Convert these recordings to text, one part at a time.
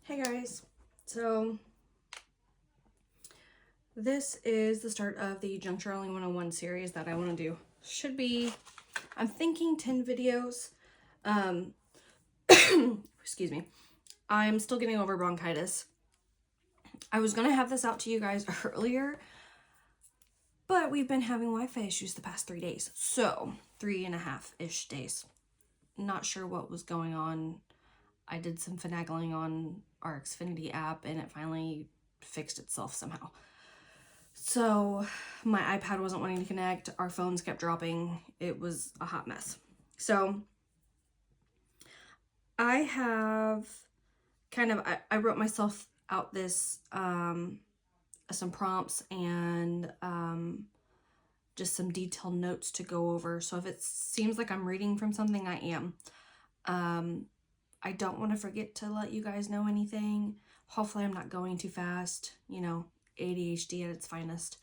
Hey guys, so this is the start of the Junk Journaling 101 series that I want to do. Should be, I'm thinking 10 videos. Excuse me. I'm still getting over bronchitis. I was going to have this out to you guys earlier, but we've been having Wi-Fi issues the past 3 days. So 3.5-ish days. Not sure what was going on. I did some finagling on our Xfinity app and it finally fixed itself somehow. So my iPad wasn't wanting to connect. Our phones kept dropping. It was a hot mess. So I have I wrote myself out this, some prompts and just some detailed notes to go over. So if it seems like I'm reading from something, I am. I don't want to forget to let you guys know anything. Hopefully I'm not going too fast, you know, ADHD at its finest.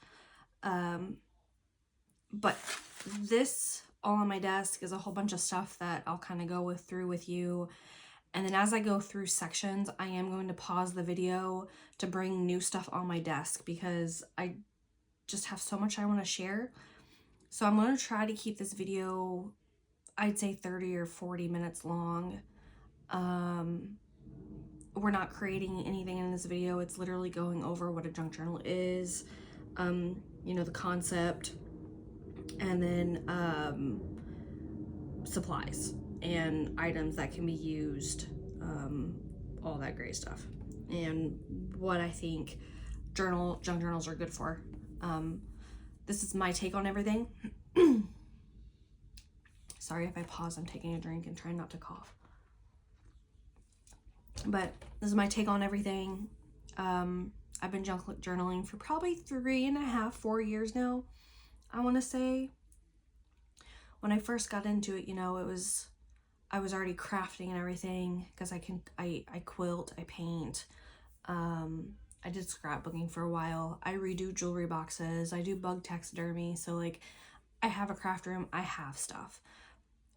But this all on my desk is a whole bunch of stuff that I'll kind of go through with you. And then as I go through sections, I am going to pause the video to bring new stuff on my desk because I just have so much I want to share. So I'm going to try to keep this video, I'd say 30 or 40 minutes long. We're not creating anything in this video. It's literally going over what a junk journal is, you know, the concept, and then supplies and items that can be used, all that great stuff, and what I think junk journals are good for. This is my take on everything. Sorry if I pause, I'm taking a drink and trying not to cough. But this is my take on everything. I've been junk journaling for probably 3.5, 4 years now, I want to say. When I first got into it, you know, I was already crafting and everything because I quilt, I paint. I did scrapbooking for a while. I redo jewelry boxes. I do bug taxidermy. So like I have a craft room. I have stuff.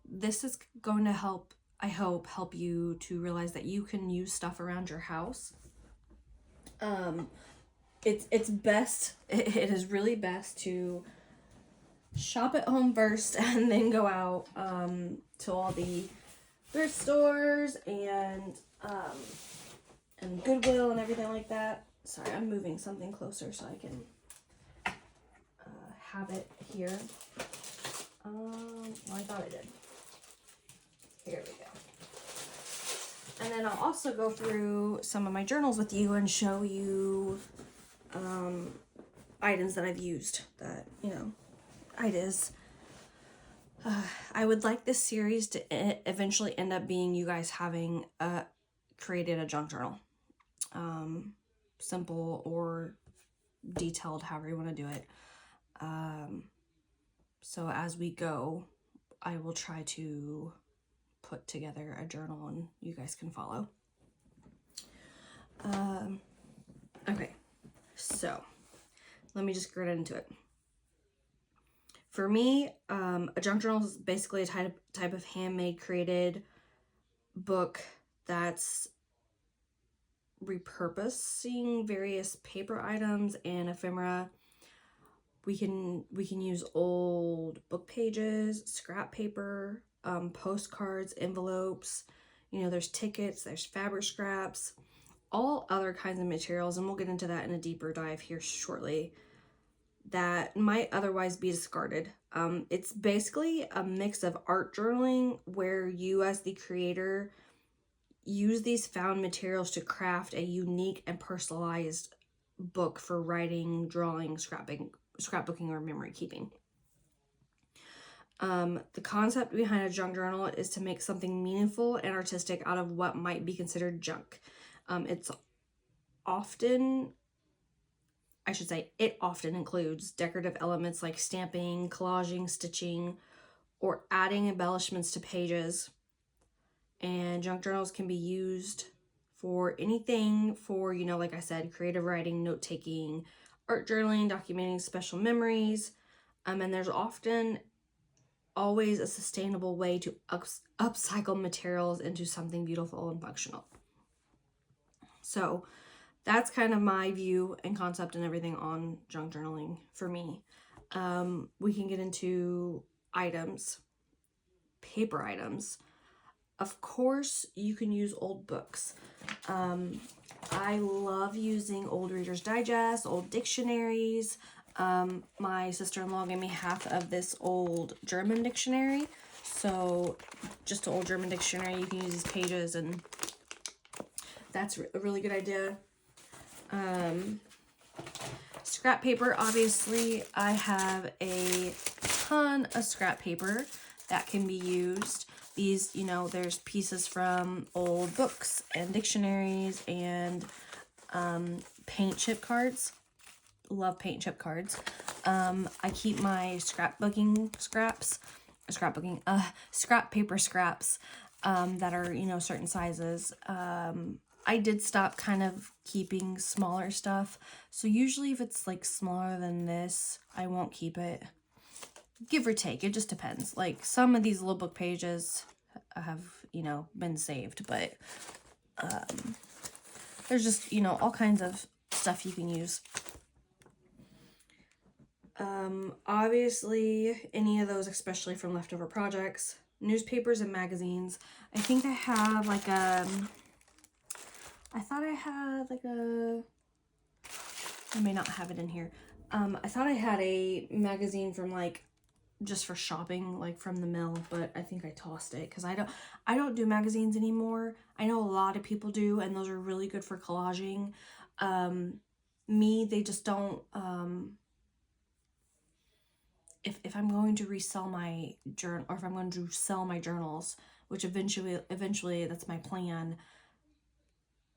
This is going to help, I hope, help you to realize that you can use stuff around your house. It's best, it is really best to shop at home first and then go out to all the thrift stores and Goodwill and everything like that. Sorry, I'm moving something closer so I can have it here. Well, I thought I did. Here we go. And then I'll also go through some of my journals with you and show you items that I've used that, you know, ideas. I would like this series to eventually end up being you guys having created a junk journal. Simple or detailed, however you want to do it. So as we go, I will try to put together a journal and you guys can follow. Okay, so let me just get into it. For me, a junk journal is basically a type of handmade created book that's repurposing various paper items and ephemera. We can use old book pages, scrap paper, postcards, envelopes. You know, there's tickets, there's fabric scraps, all other kinds of materials, and we'll get into that in a deeper dive here shortly, that might otherwise be discarded. It's basically a mix of art journaling where you as the creator use these found materials to craft a unique and personalized book for writing, drawing, scrapbooking, or memory keeping. The concept behind a junk journal is to make something meaningful and artistic out of what might be considered junk. It often includes decorative elements like stamping, collaging, stitching, or adding embellishments to pages. And junk journals can be used for anything for, you know, like I said, creative writing, note-taking, art journaling, documenting special memories. And there's always a sustainable way to upcycle materials into something beautiful and functional. So that's kind of my view and concept and everything on junk journaling for me. We can get into items, paper items. Of course, you can use old books. I love using old Reader's Digest, old dictionaries. My sister-in-law gave me half of this old German dictionary. So just an old German dictionary, you can use these pages, and that's a really good idea. Scrap paper, obviously, I have a ton of scrap paper that can be used. These, you know, there's pieces from old books and dictionaries and paint chip cards. Love paint chip cards. I keep my scrap paper scraps that are, you know, certain sizes. I did stop kind of keeping smaller stuff. So usually if it's like smaller than this, I won't keep it. Give or take, it just depends. Like some of these little book pages have, you know, been saved, but there's just, you know, all kinds of stuff you can use. Obviously any of those, especially from leftover projects, newspapers and magazines. I think I have like I thought I had like I may not have it in here. I thought I had a magazine from like just for shopping, like from the mill, but I think I tossed it because I don't do magazines anymore. I know a lot of people do, and those are really good for collaging. Me, they just don't. If I'm going to resell my journal, or if I'm going to sell my journals, which eventually that's my plan,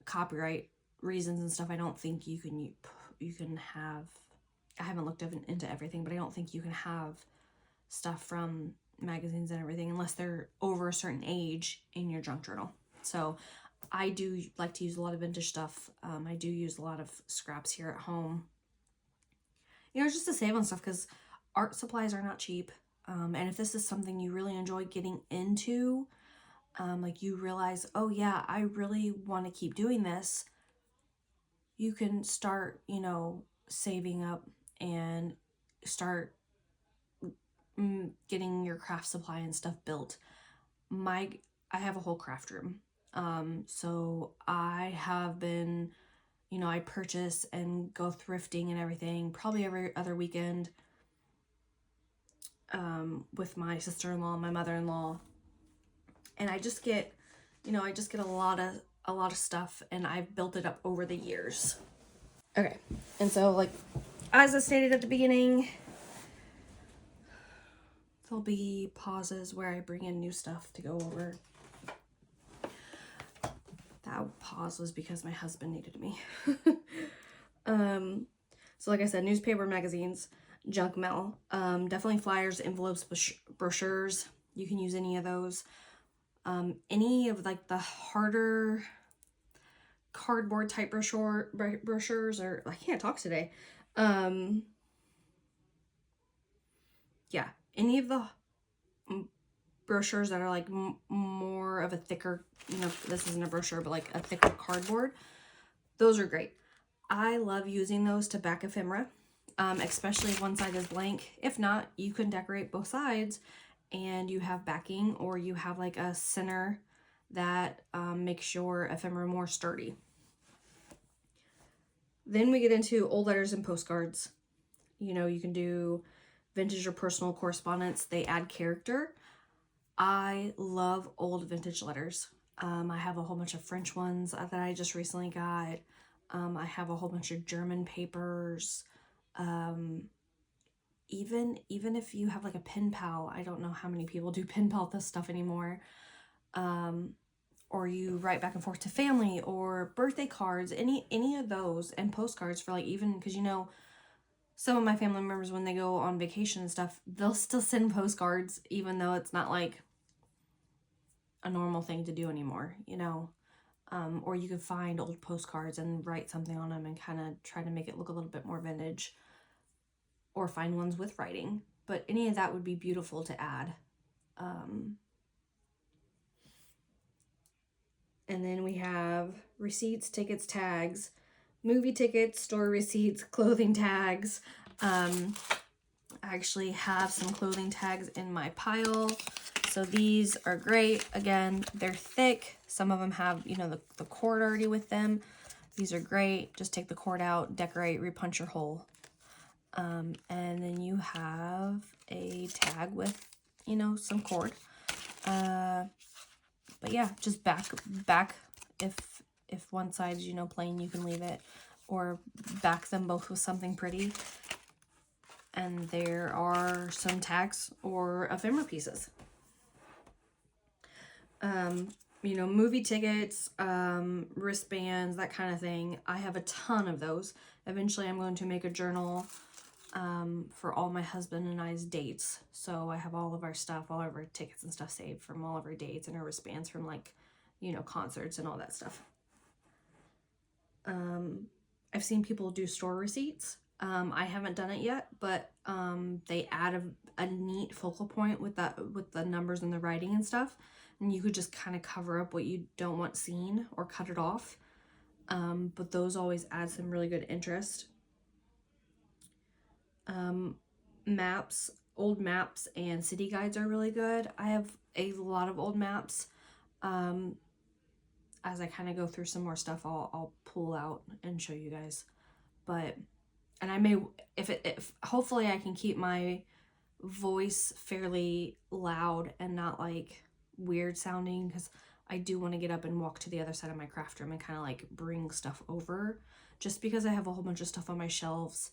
copyright reasons and stuff, I don't think you can have, I haven't looked into everything, but I don't think you can have stuff from magazines and everything unless they're over a certain age in your junk journal. So I do like to use a lot of vintage stuff. I do use a lot of scraps here at home, you know, just to save on stuff, because art supplies are not cheap. And if this is something you really enjoy getting into, like you realize, oh yeah, I really want to keep doing this, you can start, you know, saving up and start getting your craft supply and stuff built. I have a whole craft room. So I have been, you know, I purchase and go thrifting and everything probably every other weekend with my sister-in-law and my mother-in-law. And I just get, you know, a lot of stuff, and I've built it up over the years. Okay. And so, like, as I stated at the beginning, there'll be pauses where I bring in new stuff to go over. That pause was because my husband needed me. So like I said, newspaper, magazines, junk mail, definitely flyers, envelopes, brochures. You can use any of those. Any of like the harder cardboard type brochures, or I can't talk today. Yeah, any of the brochures that are like more of a thicker, you know, this isn't a brochure, but like a thicker cardboard, those are great. I love using those to back ephemera, especially if one side is blank. If not, you can decorate both sides and you have backing, or you have like a center that makes your ephemera more sturdy. Then we get into old letters and postcards. You know, you can do vintage or personal correspondence. They add character. I love old vintage letters. I have a whole bunch of French ones that I just recently got. I have a whole bunch of German papers. Even if you have like a pen pal, I don't know how many people do pen pal this stuff anymore. Or you write back and forth to family, or birthday cards, any of those, and postcards for like, even because, you know, some of my family members, when they go on vacation and stuff, they'll still send postcards, even though it's not like a normal thing to do anymore, you know. Or you could find old postcards and write something on them and kind of try to make it look a little bit more vintage, or find ones with writing. But any of that would be beautiful to add. And then we have receipts, tickets, tags, movie tickets, store receipts, clothing tags. I actually have some clothing tags in my pile. So these are great. Again, they're thick. Some of them have, you know, the cord already with them. These are great. Just take the cord out, decorate, repunch your hole. And then you have a tag with, you know, some cord. But yeah, just back if one side's, you know, plain, you can leave it, or back them both with something pretty. And there are some tags or ephemera pieces. You know, movie tickets, wristbands, that kind of thing. I have a ton of those. Eventually I'm going to make a journal for all my husband and I's dates. So I have all of our stuff, all of our tickets and stuff saved from all of our dates, and our wristbands from, like, you know, concerts and all that stuff. I've seen people do store receipts. I haven't done it yet, but they add a neat focal point with the numbers and the writing and stuff, and you could just kind of cover up what you don't want seen or cut it off. But those always add some really good interest. Maps, old maps and city guides are really good. I have a lot of old maps. As I kind of go through some more stuff, I'll pull out and show you guys. But, and I may, if hopefully I can keep my voice fairly loud and not like weird sounding, because I do want to get up and walk to the other side of my craft room and kind of like bring stuff over, just because I have a whole bunch of stuff on my shelves.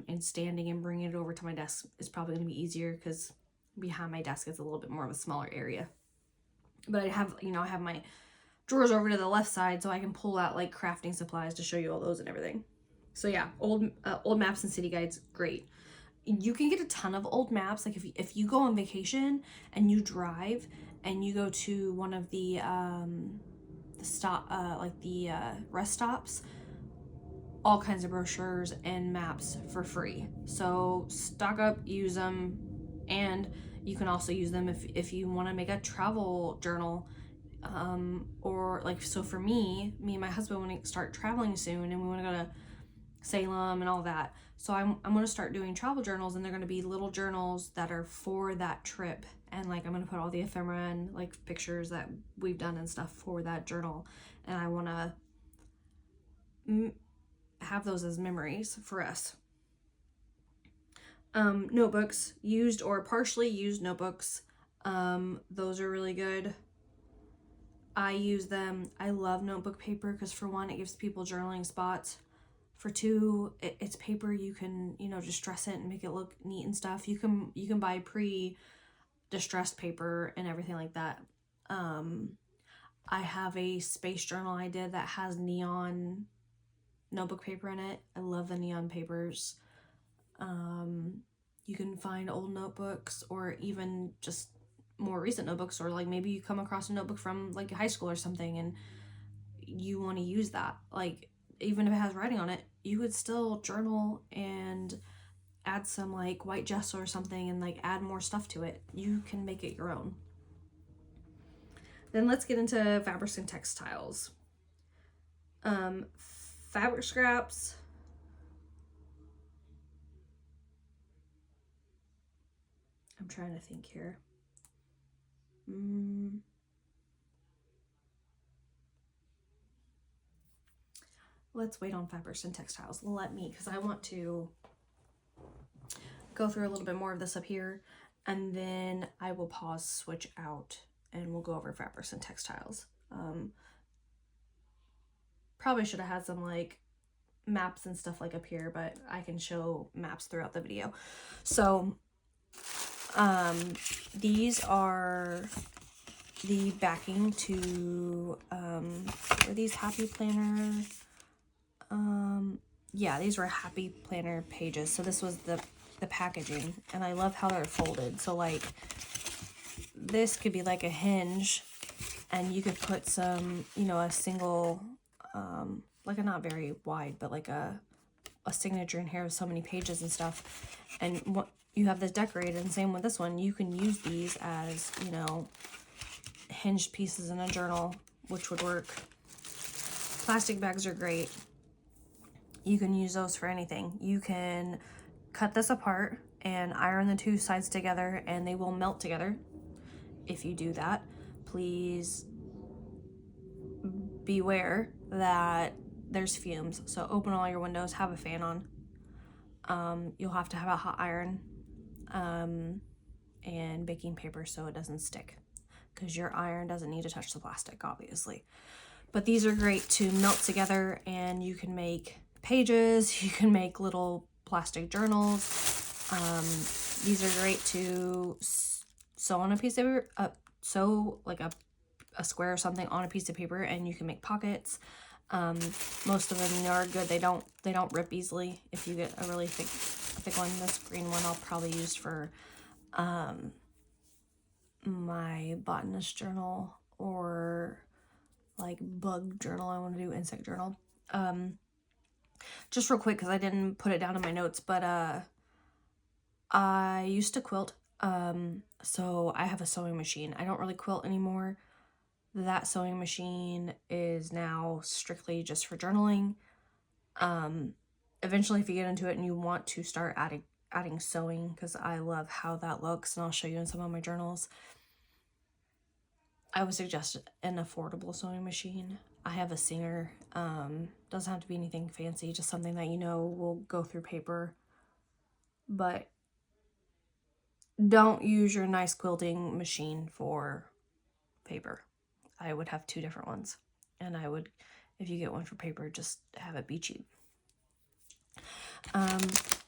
And standing and bringing it over to my desk is probably going to be easier, because behind my desk is a little bit more of a smaller area. But I have, you know, I have my drawers over to the left side, so I can pull out like crafting supplies to show you all those and everything. So yeah, old maps and city guides, great. You can get a ton of old maps. Like if you go on vacation and you drive and you go to one of the rest stops, all kinds of brochures and maps for free. So stock up, use them, and you can also use them if you want to make a travel journal. Or like, so for me and my husband want to start traveling soon, and we want to go to Salem and all that. So I'm going to start doing travel journals, and they're going to be little journals that are for that trip. And like, I'm going to put all the ephemera and like pictures that we've done and stuff for that journal. And I want to have those as memories for us. Notebooks, used or partially used notebooks. Those are really good. I use them. I love notebook paper because, for one, it gives people journaling spots. For two, it's paper you can, you know, distress it and make it look neat and stuff. You can buy pre-distressed paper and everything like that. I have a space journal I did that has neon notebook paper in it. I love the neon papers. You can find old notebooks, or even just more recent notebooks, or like maybe you come across a notebook from like high school or something and you want to use that. Like, even if it has writing on it, you could still journal and add some like white gesso or something and like add more stuff to it. You can make it your own. Then let's get into fabrics and textiles. Fabric scraps. I'm trying to think here. Let's wait on fabrics and textiles. Because I want to go through a little bit more of this up here, and then I will pause, switch out, and we'll go over fabrics and textiles. Probably should have had some like maps and stuff like up here, but I can show maps throughout the video. So these are the backing to are these happy planner, yeah, these were happy planner pages. So this was the packaging, and I love how they're folded. So like, this could be like a hinge, and you could put some, you know, a single like a not very wide, but like a signature in here of so many pages and stuff. And what you have this decorated, and same with this one, you can use these as, you know, hinged pieces in a journal which would work. Plastic bags are great. You can use those for anything. You can cut this apart and iron the two sides together and they will melt together. If you do that, please beware that there's fumes. So open all your windows, have a fan on. You'll have to have a hot iron and baking paper so it doesn't stick, because your iron doesn't need to touch the plastic, obviously. But these are great to melt together, and you can make pages, you can make little plastic journals. These are great to sew on a piece of paper, sew like a square or something on a piece of paper, and you can make pockets. Most of them are good. They don't rip easily if you get a really thick one. This green one I'll probably use for my botanist journal, or like bug journal. I want to do insect journal. Just real quick, because I didn't put it down in my notes, but I used to quilt, so I have a sewing machine. I don't really quilt anymore. That sewing machine is now strictly just for journaling. Eventually, if you get into it and you want to start adding sewing, because I love how that looks, and I'll show you in some of my journals, I would suggest an affordable sewing machine. I have a Singer. Doesn't have to be anything fancy, just something that you know will go through paper. But don't use your nice quilting machine for paper. I would have two different ones, and I would, if you get one for paper, just have it be cheap.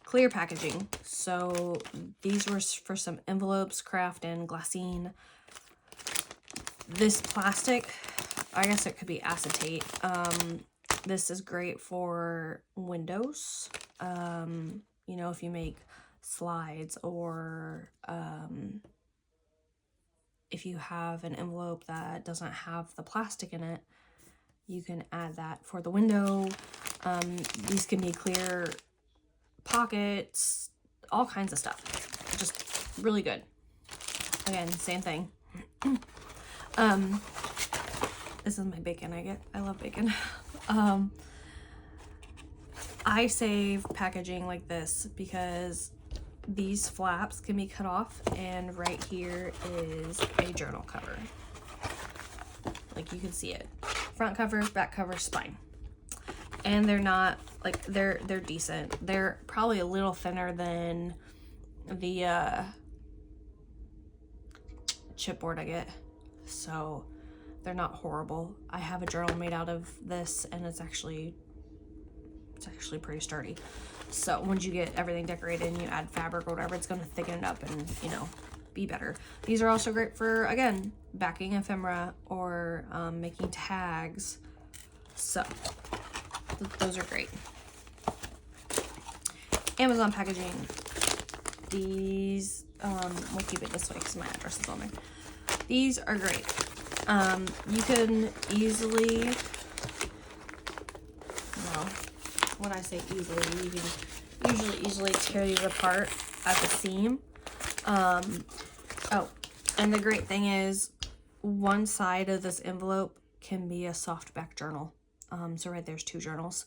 Clear packaging. So these were for some envelopes, craft, and glassine. This plastic, I guess it could be acetate. This is great for windows. You know, if you make slides, or if you have an envelope that doesn't have the plastic in it, you can add that for the window. These can be clear pockets, all kinds of stuff. Just really good. Again, same thing. This is my bacon I love bacon. I save packaging like this because these flaps can be cut off, and right here is a journal cover. Like, you can see it. Front cover, back cover, spine. And they're not, like, they're decent. They're probably a little thinner than the chipboard I get. So they're not horrible. I have a journal made out of this, and it's actually pretty sturdy. So once you get everything decorated and you add fabric or whatever, it's going to thicken it up and, you know, be better. These are also great for, again, backing ephemera or making tags. So those are great. Amazon packaging. These, we'll keep it this way because my address is on there. These are great. You can easily, well, when I say easily, you can usually easily tear these apart at the seam. Oh, and the great thing is, one side of this envelope can be a softback journal. So right there's two journals.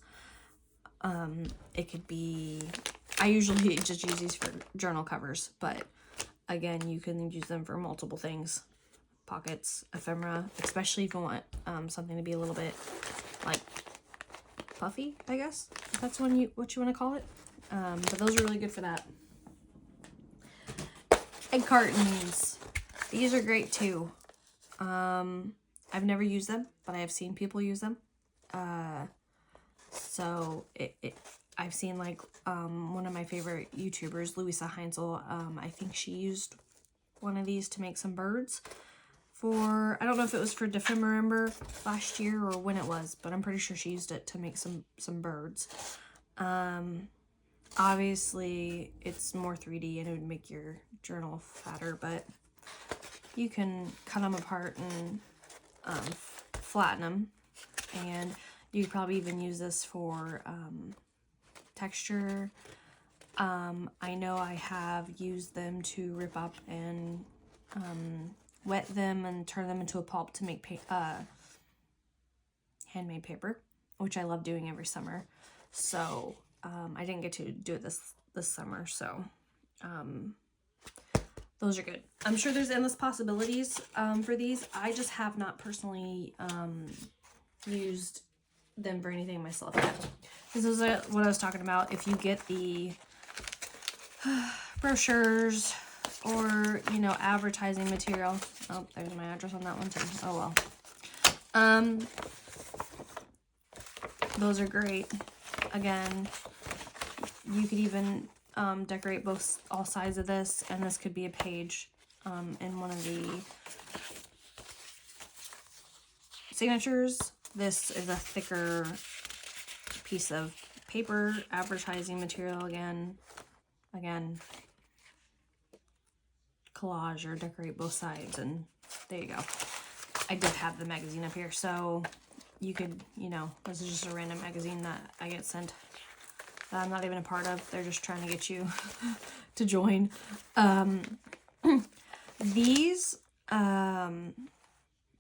It could be, I usually just use these for journal covers, but again, you can use them for multiple things. Pockets, ephemera, especially if you want something to be a little bit like puffy, I guess, if that's what you want to call it. But those are really good for that. Egg cartons. These are great too. I've never used them, but I have seen people use them. So I've seen, like, one of my favorite YouTubers, Louisa Heinzel, I think she used one of these to make some birds for, I don't know if it was for December last year or when it was, but I'm pretty sure she used it to make some birds. Obviously it's more 3D and it would make your journal fatter, but you can cut them apart and flatten them, and you could probably even use this for texture. I know I have used them to rip up and wet them and turn them into a pulp to make handmade paper, which I love doing every summer. So I didn't get to do it this summer, so those are good. I'm sure there's endless possibilities for these. I just have not personally used them for anything myself yet. This is what I was talking about. If you get the brochures or, you know, advertising material. Oh, there's my address on that one too. Oh well. Those are great. Again, you could even decorate all sides of this, and this could be a page in one of the signatures. This is a thicker piece of paper, advertising material again, collage or decorate both sides, and there you go. I did have the magazine up here, so you could, you know, this is just a random magazine that I get sent that I'm not even a part of. They're just trying to get you to join. These,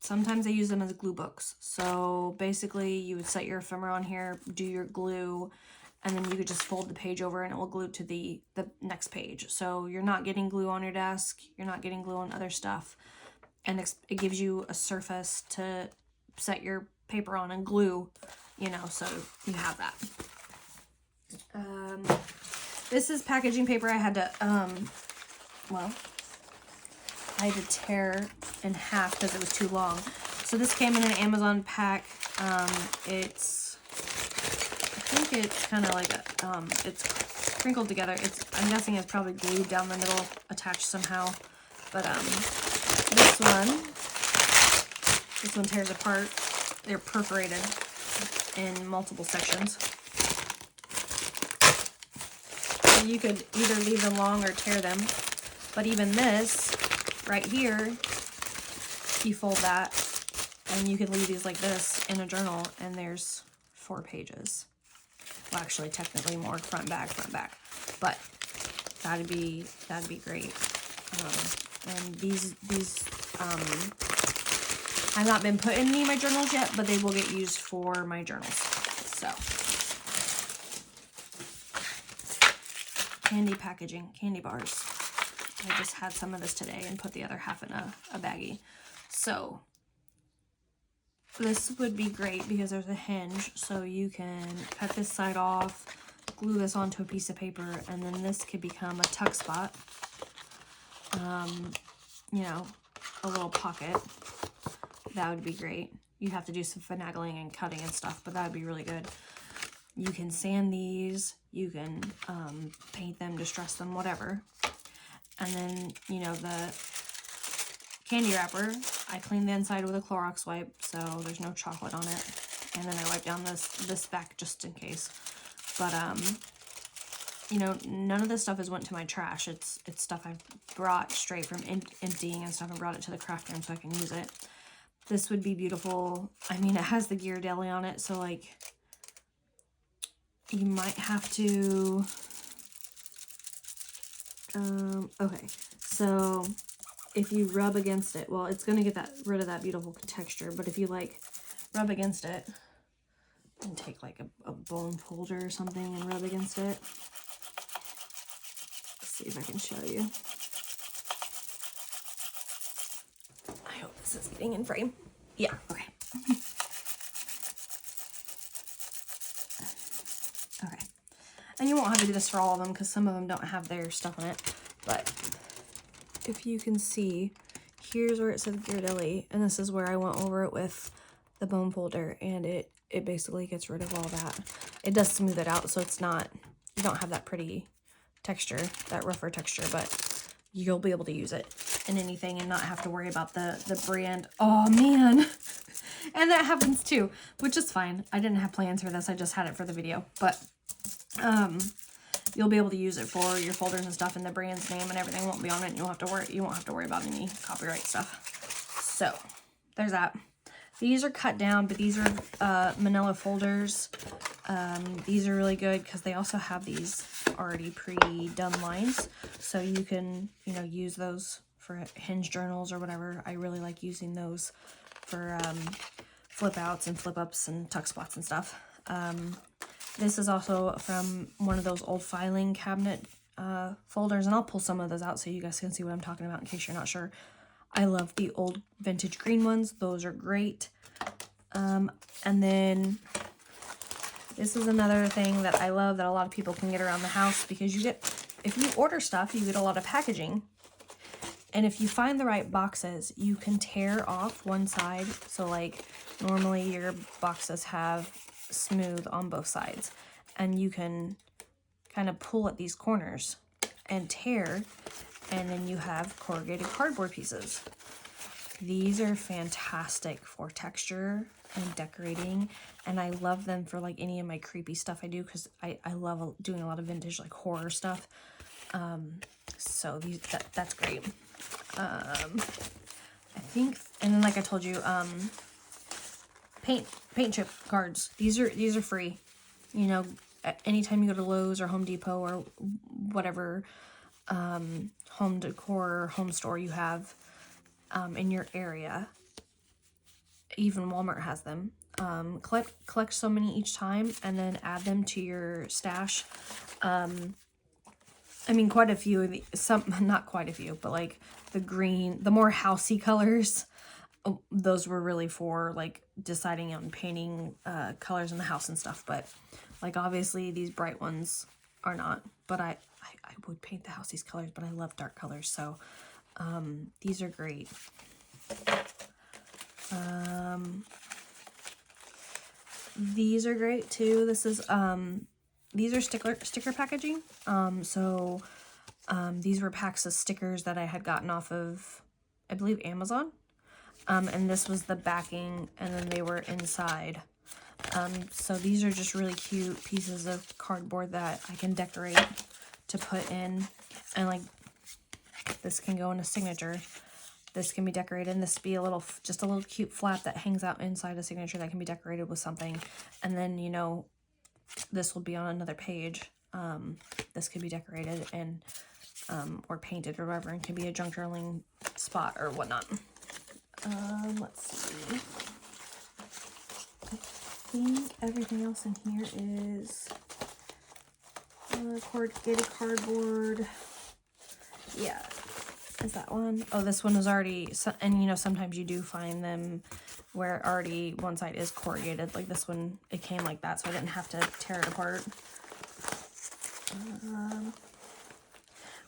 sometimes I use them as glue books. So basically you would set your ephemera on here, do your glue, and then you could just fold the page over and it will glue to the next page. So you're not getting glue on your desk, you're not getting glue on other stuff, and it gives you a surface to set your paper on and glue, you know, so you have that. This is packaging paper. I had to, I had to tear in half because it was too long. So this came in an Amazon pack. I think it's kind of like a, it's crinkled together. I'm guessing it's probably glued down the middle, attached somehow. But, this one tears apart. They're perforated in multiple sections. So you could either leave them long or tear them. But even this, right here, you fold that, and you can leave these like this in a journal, and there's 4 pages. Well, actually, technically more, front, back, but that'd be great. And these have not been put in any of my journals yet, but they will get used for my journals. So, candy packaging, candy bars. I just had some of this today and put the other half in a baggie. So this would be great because there's a hinge, so you can cut this side off, glue this onto a piece of paper, and then this could become a tuck spot. You know, a little pocket. That would be great. You'd have to do some finagling and cutting and stuff, but that would be really good. You can sand these, you can paint them, distress them, whatever. And then, you know, the candy wrapper, I cleaned the inside with a Clorox wipe, so there's no chocolate on it. And then I wipe down this back just in case. But, you know, none of this stuff has went to my trash. It's stuff I've brought straight from emptying and stuff and brought it to the craft room so I can use it. This would be beautiful. I mean, it has the Ghirardelli on it, so, like, you might have to... okay, so if you rub against it, well, it's going to get rid of that beautiful texture, but if you, like, rub against it and take, like, a bone folder or something and rub against it. Let's see if I can show you. I hope this is getting in frame. Yeah, okay. Okay. And you won't have to do this for all of them because some of them don't have their stuff on it. But if you can see, here's where it says Ghirardelli, and this is where I went over it with the bone folder, and it basically gets rid of all that. It does smooth it out, so it's not, you don't have that pretty texture, that rougher texture, but you'll be able to use it in anything and not have to worry about the brand. Oh man. And that happens too, which is fine. I didn't have plans for this. I just had it for the video, but you'll be able to use it for your folders and stuff, and the brand's name and everything won't be on it. And you won't have to worry about any copyright stuff. So there's that. These are cut down, but these are manila folders. These are really good because they also have these already pre-done lines, so you can, you know, use those for hinge journals or whatever. I really like using those for flip outs and flip ups and tuck spots and stuff. This is also from one of those old filing cabinet folders, and I'll pull some of those out so you guys can see what I'm talking about in case you're not sure. I love the old vintage green ones. Those are great. And then this is another thing that I love that a lot of people can get around the house, because you get, if you order stuff, you get a lot of packaging. And if you find the right boxes, you can tear off one side. So like normally your boxes have smooth on both sides, and you can kind of pull at these corners and tear, and then you have corrugated cardboard pieces. These are fantastic for texture and decorating, and I love them for like any of my creepy stuff I do, because I love doing a lot of vintage like horror stuff. So that's great. I think, and then like I told you, paint chip cards. These are free. You know, anytime you go to Lowe's or Home Depot or whatever home decor or home store you have in your area, even Walmart has them. Collect so many each time and then add them to your stash. I mean, quite a few of the, not quite a few, but like the green, the more housey colors, those were really for like deciding on painting colors in the house and stuff. But like obviously these bright ones are not, but I would paint the house these colors, but I love dark colors. So these are great. These are great too. This is these are sticker packaging. These were packs of stickers that I had gotten off of, I believe, Amazon. And this was the backing, and then they were inside. So these are just really cute pieces of cardboard that I can decorate to put in. And like, this can go in a signature. This can be decorated, and this be just a little cute flap that hangs out inside a signature that can be decorated with something. And then, you know, this will be on another page. This could be decorated and or painted or whatever, and can be a junk journaling spot or whatnot. Let's see. I think everything else in here is corrugated cardboard. Yeah, is that one? Oh, this one was already, and you know, sometimes you do find them where already one side is corrugated. Like this one, it came like that, so I didn't have to tear it apart.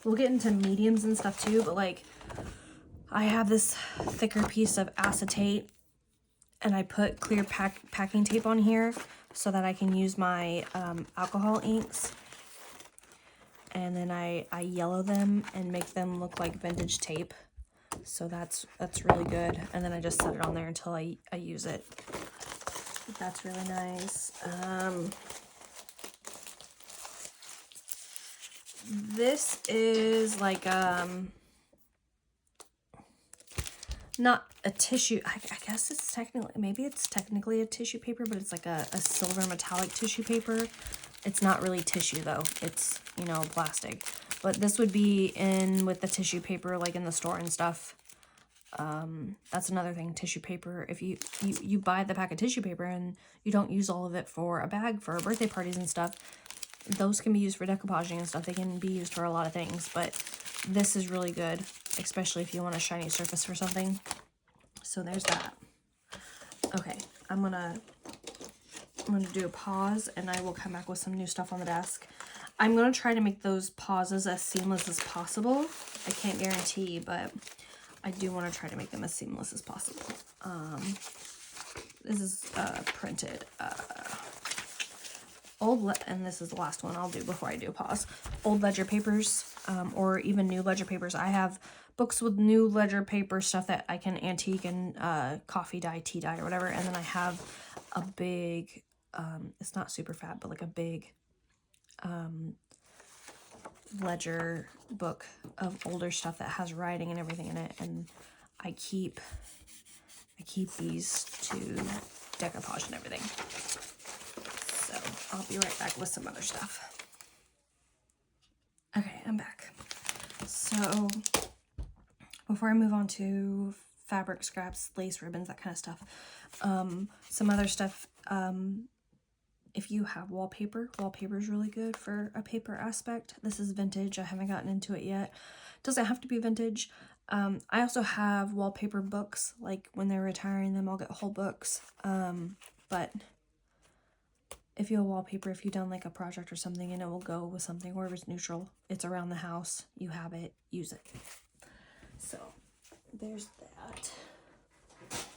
We'll get into mediums and stuff too, but like I have this thicker piece of acetate, and I put clear packing tape on here so that I can use my alcohol inks, and then I yellow them and make them look like vintage tape. So that's really good. And then I just set it on there until I use it. That's really nice. This is like not a tissue. I guess it's technically, maybe it's technically a tissue paper, but it's like a silver metallic tissue paper. It's not really tissue though. It's, you know, plastic. But this would be in with the tissue paper, like in the store and stuff. That's another thing, tissue paper. If you buy the pack of tissue paper and you don't use all of it for a bag for birthday parties and stuff, those can be used for decoupaging and stuff. They can be used for a lot of things, but this is really good, especially if you want a shiny surface for something. So there's that. Okay, I'm gonna do a pause, and I will come back with some new stuff on the desk. I'm gonna try to make those pauses as seamless as possible. I can't guarantee, but I do want to try to make them as seamless as possible. This is printed and this is the last one I'll do before I do a pause. Old ledger papers, or even new ledger papers. I have books with new ledger paper stuff that I can antique and coffee dye, tea dye, or whatever. And then I have a big, it's not super fat, but like a big ledger book of older stuff that has writing and everything in it. And I keep these to decoupage and everything. So I'll be right back with some other stuff. Okay, I'm back. So before I move on to fabric scraps, lace ribbons, that kind of stuff. Some other stuff, if you have wallpaper is really good for a paper aspect. This is vintage. I haven't gotten into it yet. Doesn't have to be vintage. I also have wallpaper books. Like when they're retiring them, I'll get whole books. But if you have wallpaper, if you've done like a project or something and it will go with something, wherever it's neutral, it's around the house, you have it, use it. So there's that.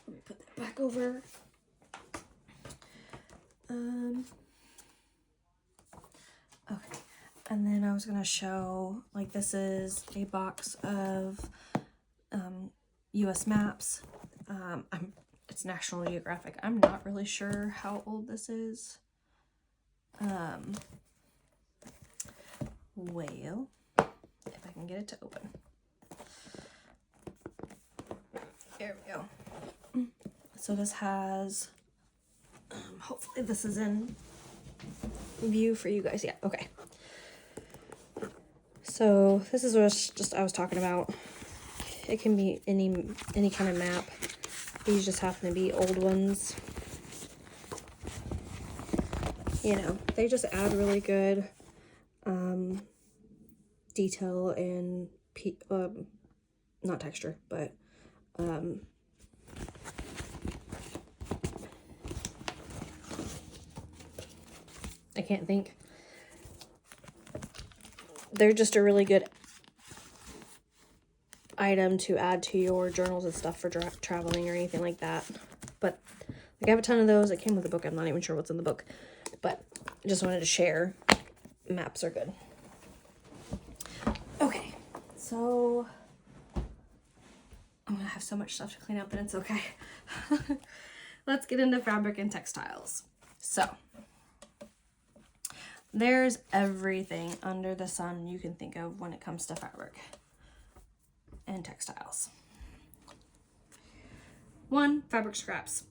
Let me put that back over. Okay, and then I was gonna show, like, this is a box of US maps. It's National Geographic. I'm not really sure how old this is. Well, if I can get it to open. There we go. So this has, hopefully this is in view for you guys. Yeah, okay. So this is what I was talking about. It can be any kind of map. These just happen to be old ones. You know, they just add really good detail and not texture, but I can't think. They're just a really good item to add to your journals and stuff for traveling or anything like that. But like, I have a ton of those. It came with the book. I'm not even sure what's in the book, but I just wanted to share. Maps are good. Okay, so I'm gonna have so much stuff to clean up, and it's okay. Let's get into fabric and textiles. So there's everything under the sun you can think of when it comes to fabric and textiles. 1, fabric scraps.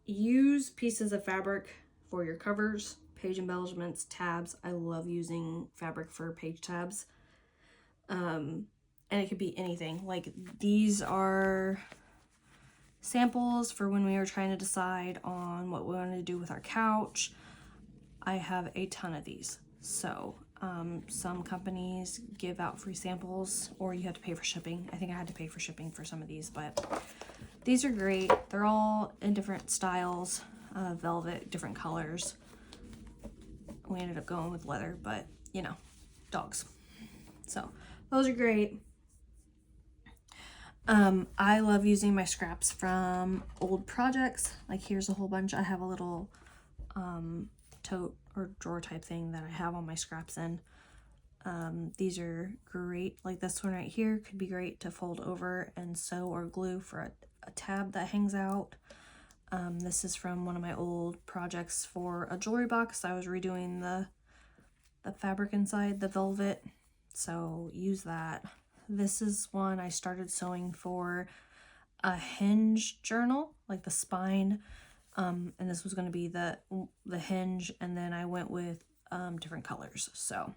Use pieces of fabric for your covers, page embellishments, tabs. I love using fabric for page tabs. And it could be anything. Like, these are samples for when we were trying to decide on what we wanted to do with our couch. I have a ton of these. So some companies give out free samples, or you have to pay for shipping. I think I had to pay for shipping for some of these, but these are great. They're all in different styles, velvet, different colors. We ended up going with leather, but you know, dogs. So those are great. I love using my scraps from old projects. Like, here's a whole bunch. I have a little tote or drawer type thing that I have all my scraps in. These are great. Like this one right here could be great to fold over and sew or glue for a tab that hangs out. This is from one of my old projects for a jewelry box. I was redoing the fabric inside, the velvet, so use that. This is one I started sewing for a hinge journal, like the spine, and this was going to be the hinge, and then I went with different colors. So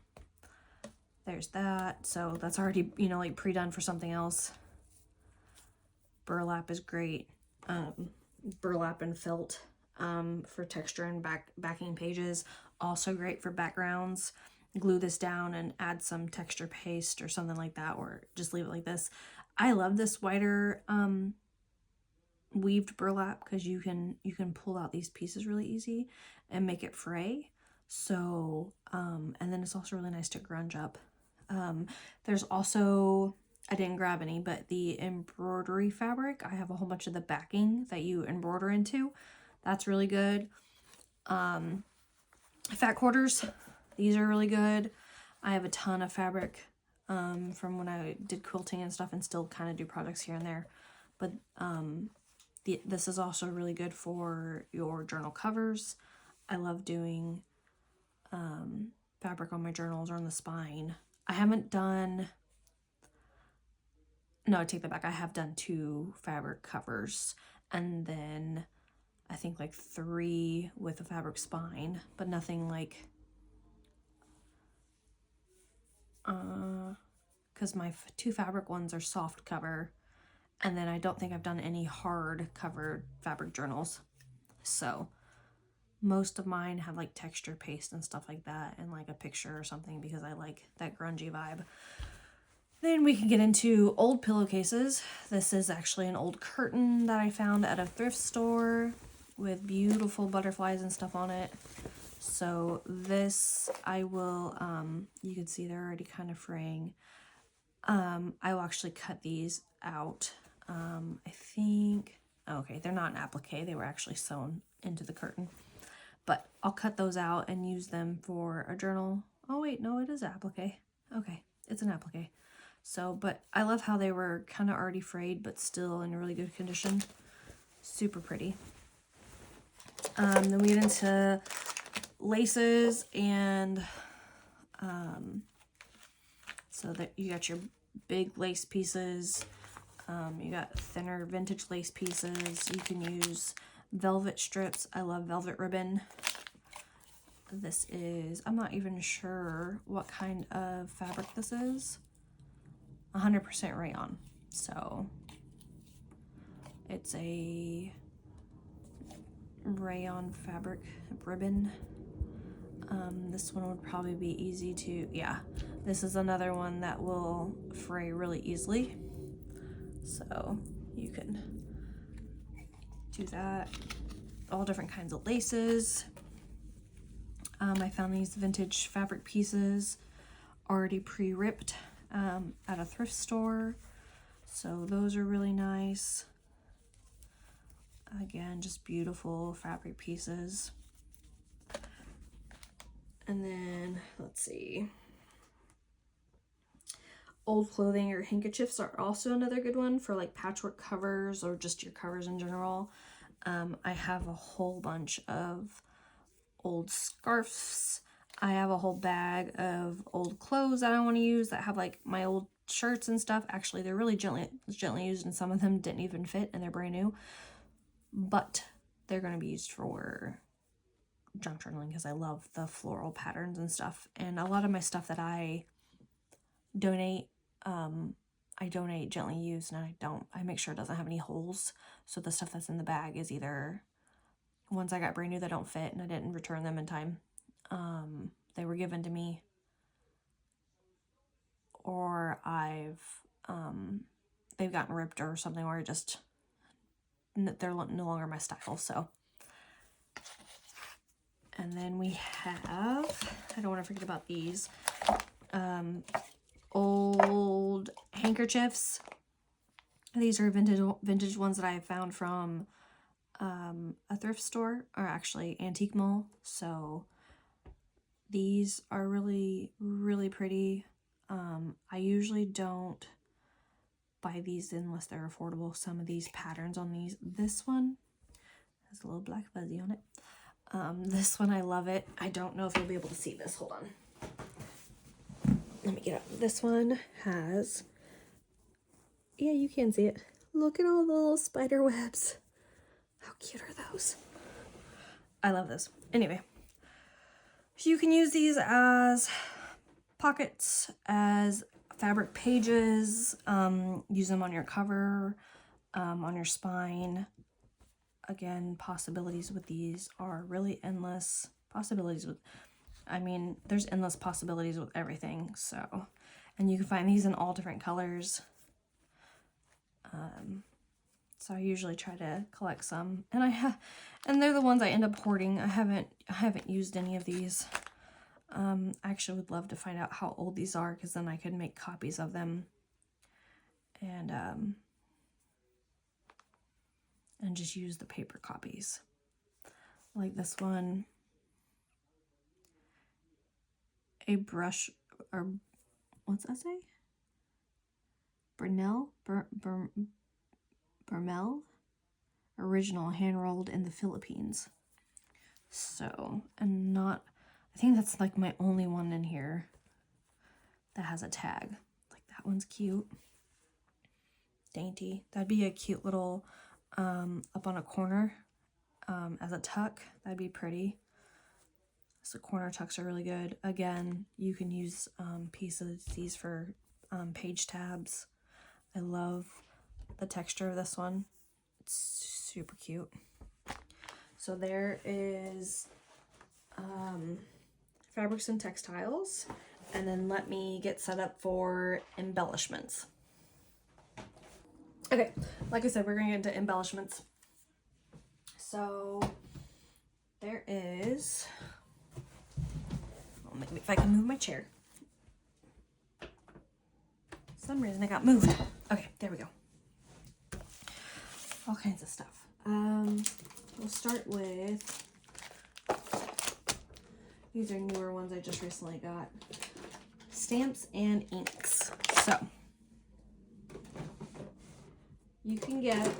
there's that. So that's already, you know, like pre-done for something else. Burlap is great. Burlap and felt for texture and backing pages. Also great for backgrounds. Glue this down and add some texture paste or something like that, or just leave it like this. I love this wider weaved burlap because you can pull out these pieces really easy and make it fray. So and then it's also really nice to grunge up. There's also, I didn't grab any, but the embroidery fabric. I have a whole bunch of the backing that you embroider into. That's really good. Fat quarters. These are really good. I have a ton of fabric from when I did quilting and stuff, and still kind of do projects here and there. But this is also really good for your journal covers. I love doing fabric on my journals or on the spine. I haven't done... No, I take that back. I have done 2 fabric covers, and then I think like 3 with a fabric spine, but nothing like... because my 2 fabric ones are soft cover, And then I don't think I've done any hard covered fabric journals. So most of mine have like texture paste and stuff like that, and like a picture or something, because I like that grungy vibe. Then we can get into old pillowcases. This is actually an old curtain that I found at a thrift store with beautiful butterflies and stuff on it. So this I will, you can see they're already kind of fraying. I will actually cut these out. I think, okay, they're not an applique. They were actually sewn into the curtain. But I'll cut those out and use them for a journal. Oh wait, no, it is applique. Okay, it's an applique. So, but I love how they were kind of already frayed, but still in really good condition. Super pretty. Then we get into laces, and so that you got your big lace pieces. You got thinner vintage lace pieces. You can use velvet strips. I love velvet ribbon. This is, I'm not even sure what kind of fabric this is. 100% rayon. So it's a rayon fabric ribbon. This one would probably be easy to, yeah, this is another one that will fray really easily. So you can do that. All different kinds of laces. I found these vintage fabric pieces already pre-ripped at a thrift store. So those are really nice. Again, just beautiful fabric pieces. And then, let's see. Old clothing or handkerchiefs are also another good one for like patchwork covers or just your covers in general. I have a whole bunch of old scarves. I have a whole bag of old clothes that I want to use that have like my old shirts and stuff. Actually, they're really gently used, and some of them didn't even fit and they're brand new. But they're going to be used for junk journaling because I love the floral patterns and stuff. And a lot of my stuff that I donate gently used, and I make sure it doesn't have any holes. So the stuff that's in the bag is either ones I got brand new that don't fit and I didn't return them in time. They were given to me, or they've gotten ripped or something, or just they're no longer my style. So, and then we have, I don't want to forget about these, old handkerchiefs. These are vintage ones that I found from a thrift store, or actually antique mall. So these are really, really pretty. I usually don't buy these unless they're affordable. Some of these patterns on this one has a little black fuzzy on it. This one, I love it. I don't know if you'll be able to see this. Hold on. Let me get up. This one has, yeah, you can see it. Look at all the little spider webs. How cute are those? I love this. Anyway, you can use these as pockets, as fabric pages, use them on your cover, on your spine. Again, possibilities with these are really endless. There's endless possibilities with everything. So, and you can find these in all different colors. So I usually try to collect some, and they're the ones I end up hoarding. I haven't used any of these. I actually would love to find out how old these are, because then I could make copies of them and just use the paper copies. Like this one, a brush, or what's that say? Bermel, original, hand rolled in the Philippines. So, and not, I think that's like my only one in here that has a tag. Like that one's cute. Dainty. That'd be a cute little up on a corner as a tuck. That'd be pretty. So corner tucks are really good. Again, you can use these for page tabs. I love the texture of this one. It's super cute. So there is fabrics and textiles, and then let me get set up for embellishments. Okay, like I said, we're gonna get into embellishments. So there is, well, maybe if I can move my chair. For some reason it got moved. Okay, there we go. All kinds of stuff. We'll start with, these are newer ones I just recently got. Stamps and inks. So you can get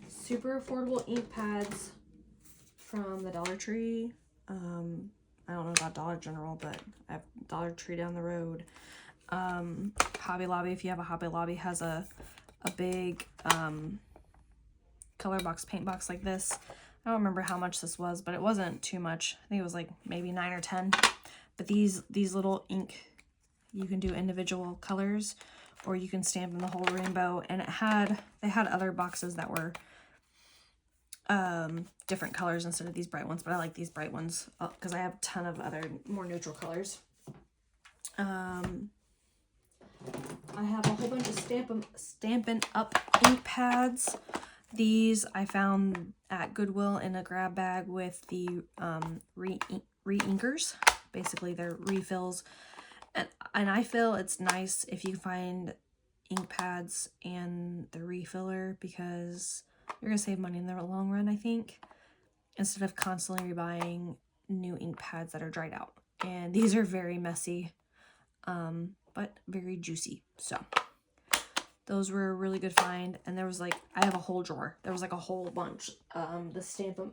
super affordable ink pads from the Dollar Tree. I don't know about Dollar General, but I have Dollar Tree down the road. Hobby Lobby, if you have a Hobby Lobby, has a big color box, paint box like this. I don't remember how much this was, but it wasn't too much. I think it was like maybe 9 or 10. But these little ink, you can do individual colors, or you can stamp in the whole rainbow. And they had other boxes that were different colors instead of these bright ones, but I like these bright ones because I have a ton of other more neutral colors. I have a whole bunch of Stampin' Up ink pads. These I found at Goodwill in a grab bag with the re-inkers. Basically, they're refills. And I feel it's nice if you find ink pads and the refiller, because you're going to save money in the long run, I think, instead of constantly rebuying new ink pads that are dried out. And these are very messy, but very juicy. So those were a really good find. And there was like, I have a whole drawer. There was like a whole bunch. The Stampin'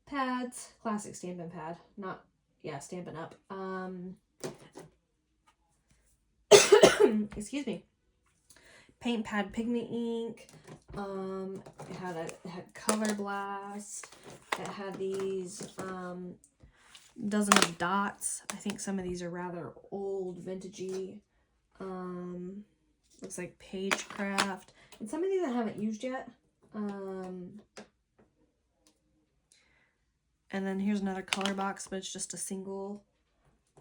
pads, classic Stampin' pad, not, yeah, Stampin' Up. Excuse me. Paint pad pigment ink. It had Color Blast. It had these dozen of dots. I think some of these are rather old, vintagey. Looks like Page Craft. And some of these I haven't used yet. And then here's another color box, but it's just a single.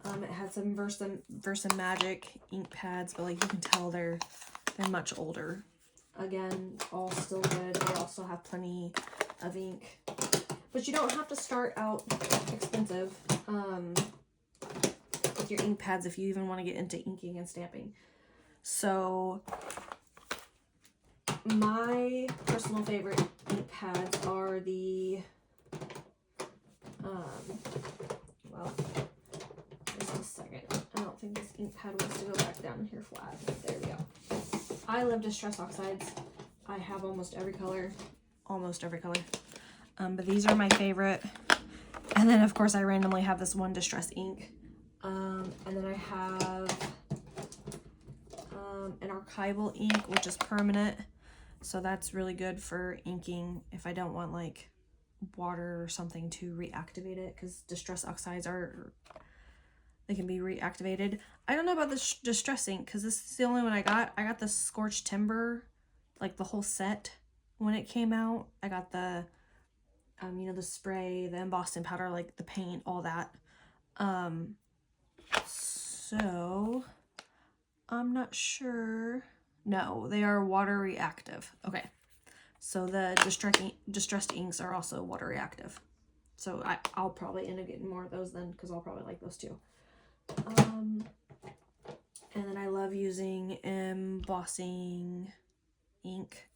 It had some Versa Magic ink pads, but like you can tell they're much older. Again, all still good. They also have plenty of ink. But you don't have to start out expensive with your ink pads if you even want to get into inking and stamping. So my personal favorite ink pads are the well, just a second. I don't think this ink pad wants to go back down here flat. There we go. I love Distress Oxides. I have almost every color. But these are my favorite. And then, of course, I randomly have this one Distress ink. And then I have an archival ink, which is permanent. So that's really good for inking if I don't want, like, water or something to reactivate it, because Distress Oxides they can be reactivated. I don't know about this Distress ink, because this is the only one I got. I got the Scorched Timber, like the whole set when it came out. I got the, you know, the spray, the embossing powder, like the paint, all that. So I'm not sure. No, they are water reactive. Okay. So the distressed inks are also water reactive. So I'll probably end up getting more of those then, because I'll probably like those too. And then I love using embossing ink,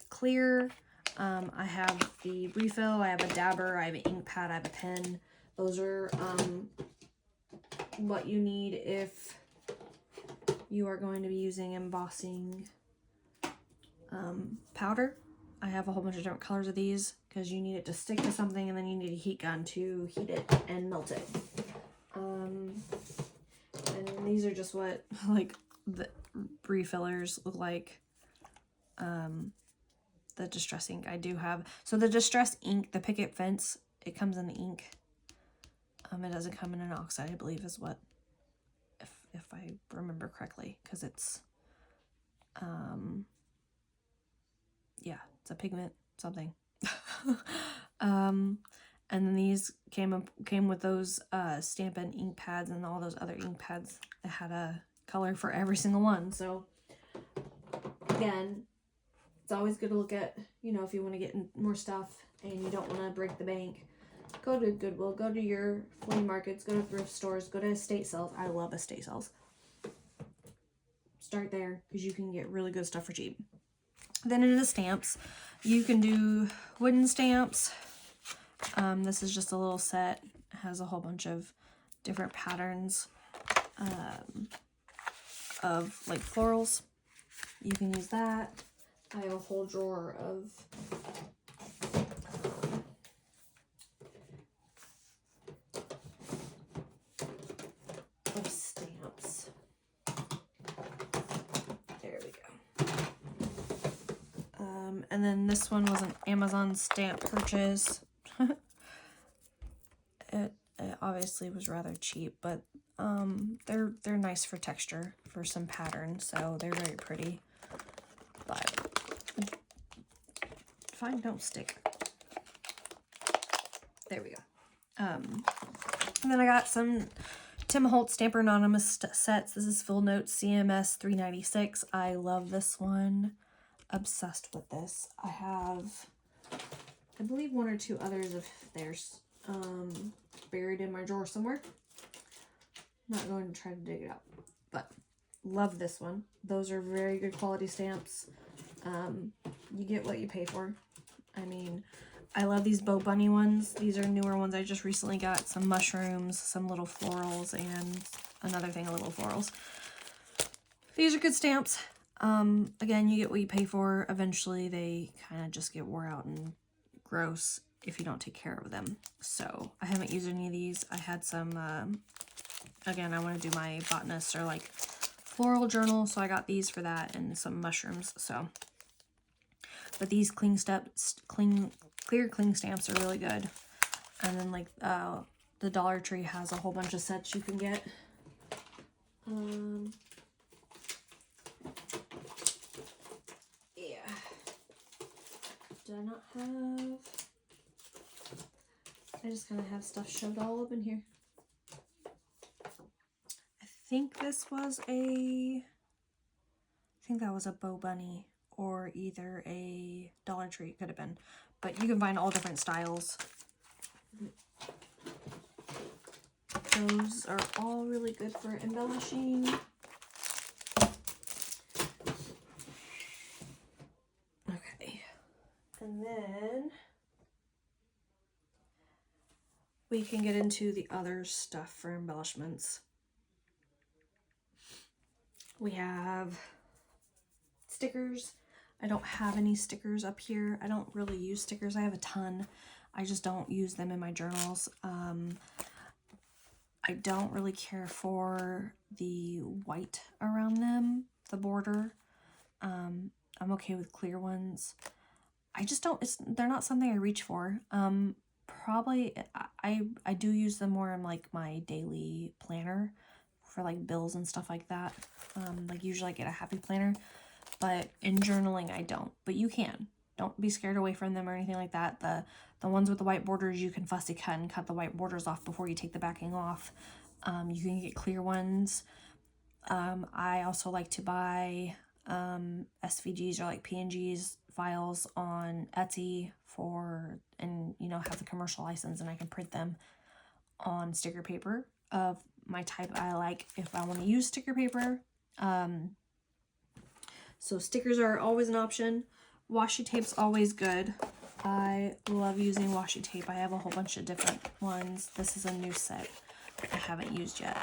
clear. I have the refill, I have a dabber, I have an ink pad, I have a pen. Those are what you need if you are going to be using embossing powder. I have a whole bunch of different colors of these because you need it to stick to something, and then you need a heat gun to heat it and melt it. And these are just what like the refillers look like. The Distress ink I do have. So the Distress ink, the Picket Fence, it comes in the ink. It doesn't come in an oxide, I believe, is what, if I remember correctly, because it's Yeah, it's a pigment something. And then these came with those Stampin' ink pads and all those other ink pads that had a color for every single one. So again, it's always good to look at, you know, if you want to get more stuff and you don't want to break the bank, go to Goodwill, go to your flea markets, go to thrift stores, go to estate sales. I love estate sales. Start there because you can get really good stuff for cheap. Then into stamps, you can do wooden stamps. This is just a little set. It has a whole bunch of different patterns of like florals. You can use that. I have a whole drawer of stamps. There we go. And then this one was an Amazon stamp purchase. It obviously was rather cheap, but they're nice for texture for some pattern, so they're very pretty. But fine, don't stick. There we go. And then I got some Tim Holtz Stamper Anonymous sets. This is Fill Notes CMS 396. I love this one. Obsessed with this. I have, I believe, one or two others of theirs buried in my drawer somewhere. Not going to try to dig it out, but love this one. Those are very good quality stamps. You get what you pay for. I mean, I love these Bow Bunny ones. These are newer ones I just recently got. Some mushrooms, some little florals, and another thing of little florals. These are good stamps. Again, you get what you pay for. Eventually, they kind of just get wore out and gross if you don't take care of them. So, I haven't used any of these. I had some, again, I want to do my botanist or like floral journal, so I got these for that and some mushrooms, so. But these clear cling stamps are really good. And then like the Dollar Tree has a whole bunch of sets you can get. Yeah. Did I not have? I just kind of have stuff shoved all up in here. I think this was I think that was a Bow Bunny or either a Dollar Tree, could have been. But you can find all different styles. Those are all really good for embellishing. Okay. And then we can get into the other stuff for embellishments. We have stickers. I don't have any stickers up here. I don't really use stickers. I have a ton. I just don't use them in my journals. I don't really care for the white around them, the border. I'm okay with clear ones. I just don't, they're not something I reach for. Probably, I do use them more in like my daily planner for like bills and stuff like that. Like usually I get a happy planner. But in journaling, I don't. But you can. Don't be scared away from them or anything like that. The ones with the white borders, you can fussy cut and cut the white borders off before you take the backing off. You can get clear ones. I also like to buy SVGs or like PNGs files on Etsy and you know, have the commercial license, and I can print them on sticker paper of my type I like if I want to use sticker paper. So stickers are always an option. Washi tape's always good. I love using washi tape. I have a whole bunch of different ones. This is a new set I haven't used yet.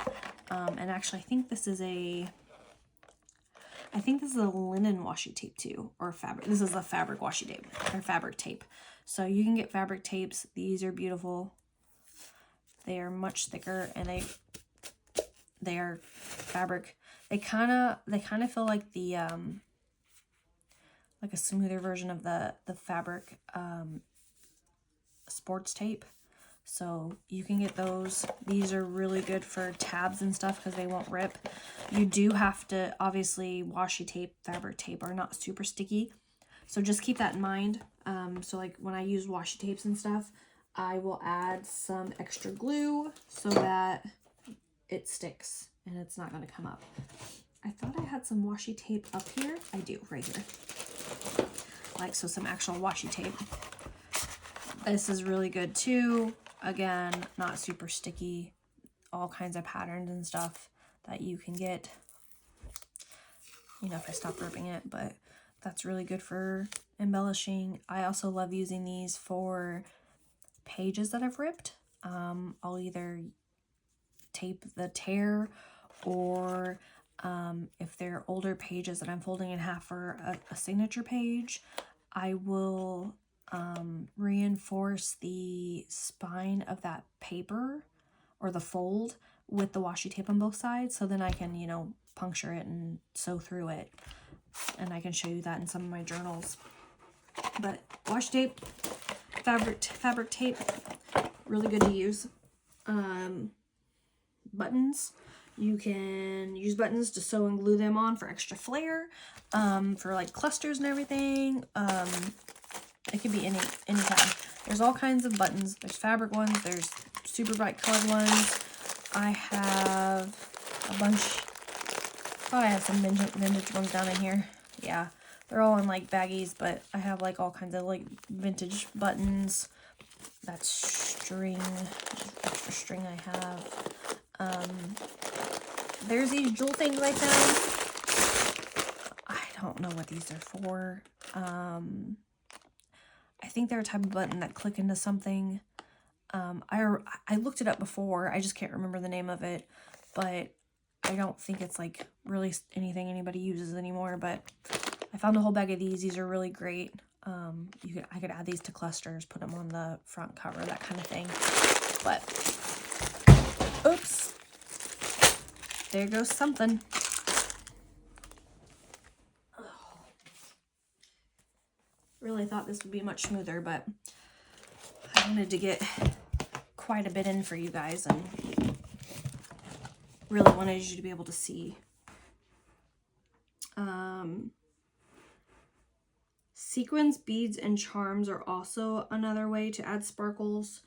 And actually, I think this is a linen washi tape too, or fabric. This is a fabric washi tape, or fabric tape. So you can get fabric tapes. These are beautiful. They are much thicker, and they are fabric. They kind of feel like the like a smoother version of the fabric sports tape, So you can get those. These are really good for tabs and stuff because they won't rip. You do have to, obviously, washi tape, fabric tape are not super sticky. So just keep that in mind. So like when I use washi tapes and stuff, I will add some extra glue so that it sticks and it's not going to come up. I thought I had some washi tape up here. I do, right here. Like, so some actual washi tape. This is really good too. Again, not super sticky. All kinds of patterns and stuff that you can get. You know, if I stop ripping it, but that's really good for embellishing. I also love using these for pages that I've ripped. I'll either tape the tear, or if they're older pages that I'm folding in half for a signature page, I will reinforce the spine of that paper or the fold with the washi tape on both sides, so then I can, you know, puncture it and sew through it, and I can show you that in some of my journals. But washi tape, fabric tape, really good to use. Buttons, you can use buttons to sew and glue them on for extra flair, for like clusters and everything. It could be any kind. There's all kinds of buttons. There's fabric ones, there's super bright colored ones. I have a bunch. Oh, I have some vintage ones down in here. Yeah, they're all in like baggies, but I have like all kinds of like vintage buttons. That's string, extra string I have. There's these jewel things I found. I don't know what these are for. I think they're a type of button that click into something. I looked it up before. I just can't remember the name of it, but I don't think it's like really anything anybody uses anymore. But I found a whole bag of these. These are really great. I could add these to clusters, put them on the front cover, that kind of thing. But oops, there goes something. Really thought this would be much smoother, but I wanted to get quite a bit in for you guys and really wanted you to be able to see. Sequins, beads, and charms are also another way to add sparkles,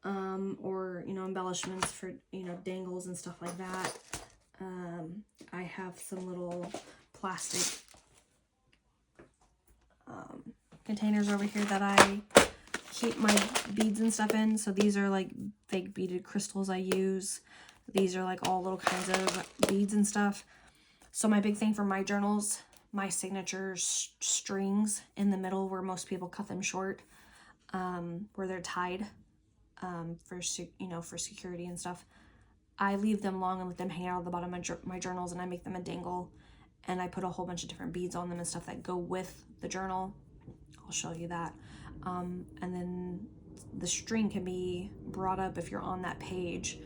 or, you know, embellishments for, you know, dangles and stuff like that. I have some little plastic containers over here that I keep my beads and stuff in. So these are like fake beaded crystals I use. These are like all little kinds of beads and stuff. So my big thing for my journals, my signature strings in the middle where most people cut them short, where they're tied, for, you know, for security and stuff. I leave them long and let them hang out at the bottom of my journals, and I make them a dangle, and I put a whole bunch of different beads on them and stuff that go with the journal. I'll show you that. And then the string can be brought up if you're on that page.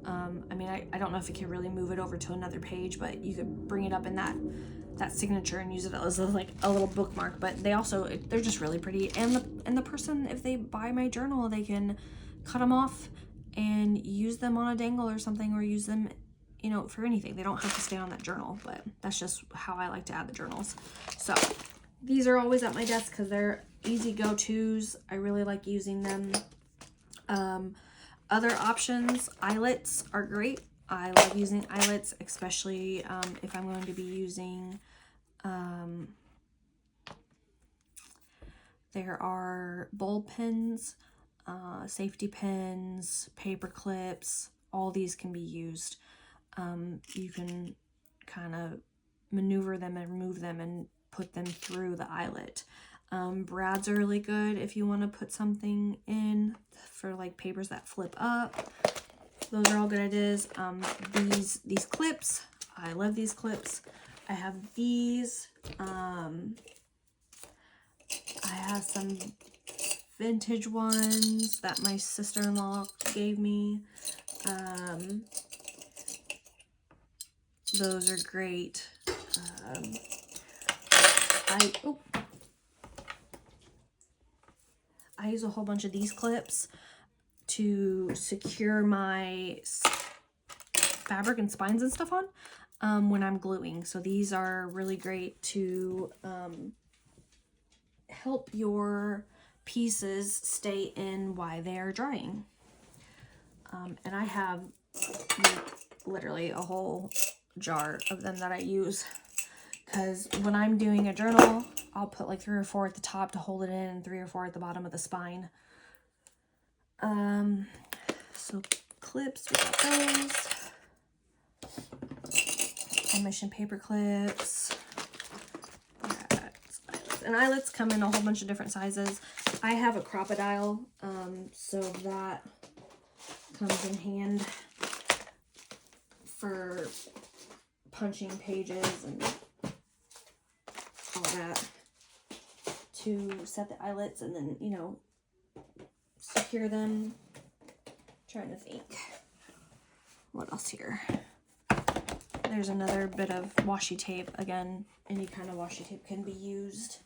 I mean, I don't know if you can really move it over to another page, but you could bring it up in that signature and use it as like a little bookmark. But they're just really pretty. And the person, if they buy my journal, they can cut them off and use them on a dangle or something, or use them, you know, for anything. They don't have to stay on that journal, but that's just how I like to add the journals. So these are always at my desk because they're easy go-tos. I really like using them. Other options, eyelets are great. I love using eyelets, especially if I'm going to be using, there are bulb pins, safety pins, paper clips, all these can be used. You can kind of maneuver them and move them and put them through the eyelet. Brads are really good if you want to put something in for like papers that flip up. Those are all good ideas. These clips, I love these clips. I have these. I have some vintage ones that my sister-in-law gave me. Those are great. I use a whole bunch of these clips. to secure my fabric and spines and stuff on when I'm gluing. So these are really great to help your pieces stay in while they are drying. And I have literally a whole jar of them that I use, because when I'm doing a journal, I'll put like 3 or 4 at the top to hold it in and 3 or 4 at the bottom of the spine. So clips, we got those. Emission paper clips. And eyelets come in a whole bunch of different sizes. I have a crocodile, so that comes in hand for punching pages and all that, to set the eyelets and then, you know, secure them. Trying to think what else here. There's another bit of washi tape. Again, any kind of washi tape can be used.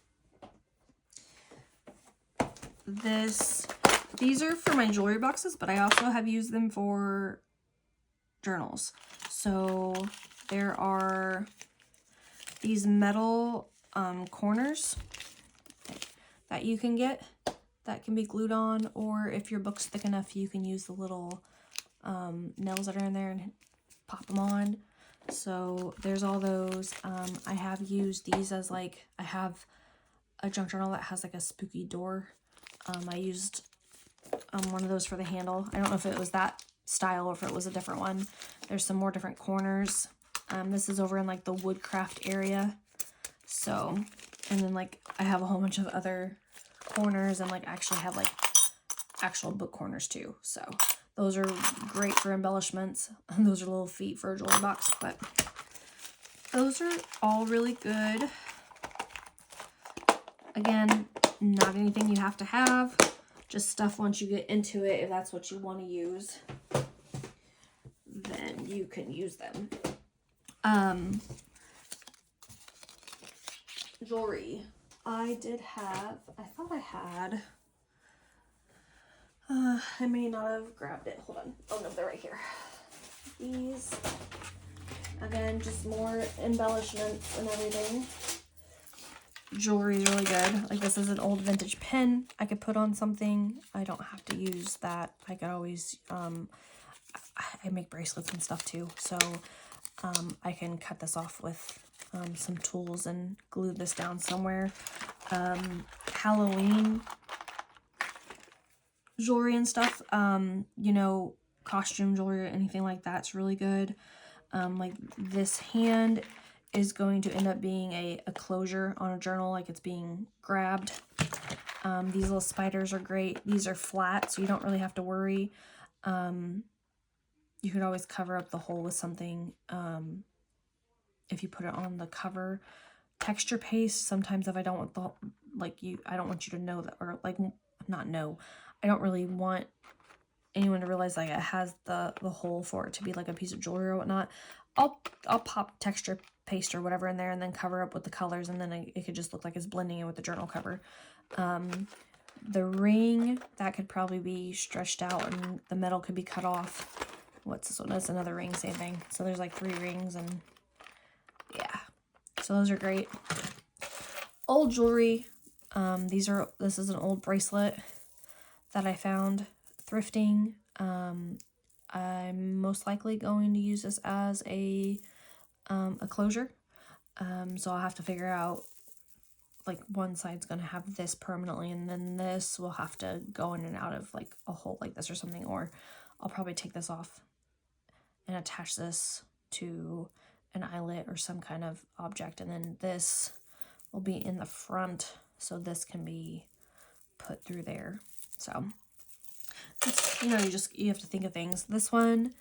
These are for my jewelry boxes, but I also have used them for journals. So there are these metal corners that you can get that can be glued on, or if your book's thick enough, you can use the little nails that are in there and pop them on. So there's all those. I have used these as like, I have a junk journal that has like a spooky door. I used one of those for the handle. I don't know if it was that style or if it was a different one. There's some more different corners. This is over in like the woodcraft area. So, and then like I have a whole bunch of other corners, and like actually have like actual book corners too. So those are great for embellishments. And those are little feet for a jewelry box, but those are all really good. Again, not anything you have to have, just stuff once you get into it, if that's what you want to use, then you can use them. Jewelry. I thought I had, I may not have grabbed it. Hold on. Oh no, they're right here. These, again, just more embellishments and everything. Jewelry is really good. Like this is an old vintage pin I could put on something. I don't have to use that. I could always, I make bracelets and stuff too. So I can cut this off with some tools and glue this down somewhere. Halloween jewelry and stuff, you know, costume jewelry or anything like that's really good. Like this hand is going to end up being a closure on a journal, like it's being grabbed. These little spiders are great. These are flat, so you don't really have to worry. You could always cover up the hole with something if you put it on the cover. Texture paste, sometimes if I don't want the, like I don't want you to know that, or like not know, I don't really want anyone to realize like it has the hole for it to be like a piece of jewelry or whatnot. I'll pop texture paste or whatever in there and then cover up with the colors, and then it could just look like it's blending in with the journal cover. The ring, that could probably be stretched out and the metal could be cut off. What's this one? That's another ring, same thing. So there's like 3 rings, and yeah. So those are great. Old jewelry. This is an old bracelet that I found thrifting. I'm most likely going to use this as a closure. So I'll have to figure out, like one side's going to have this permanently, and then this will have to go in and out of like a hole like this or something, or I'll probably take this off and attach this to an eyelet or some kind of object, and then this will be in the front, so this can be put through there. So it's, you know, you have to think of things. This one,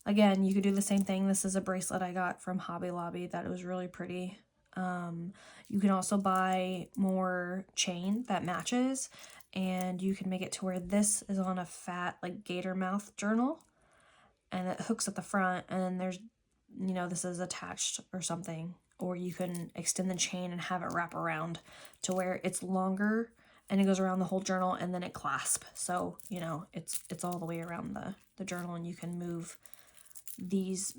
again, you could do the same thing. This is a bracelet I got from Hobby Lobby that was really pretty. You can also buy more chain that matches, and you can make it to where this is on a fat like gator mouth journal, and it hooks at the front, and then there's, you know, this is attached or something, or you can extend the chain and have it wrap around to where it's longer, and it goes around the whole journal, and then it clasps. So, you know, it's all the way around the journal, and you can move these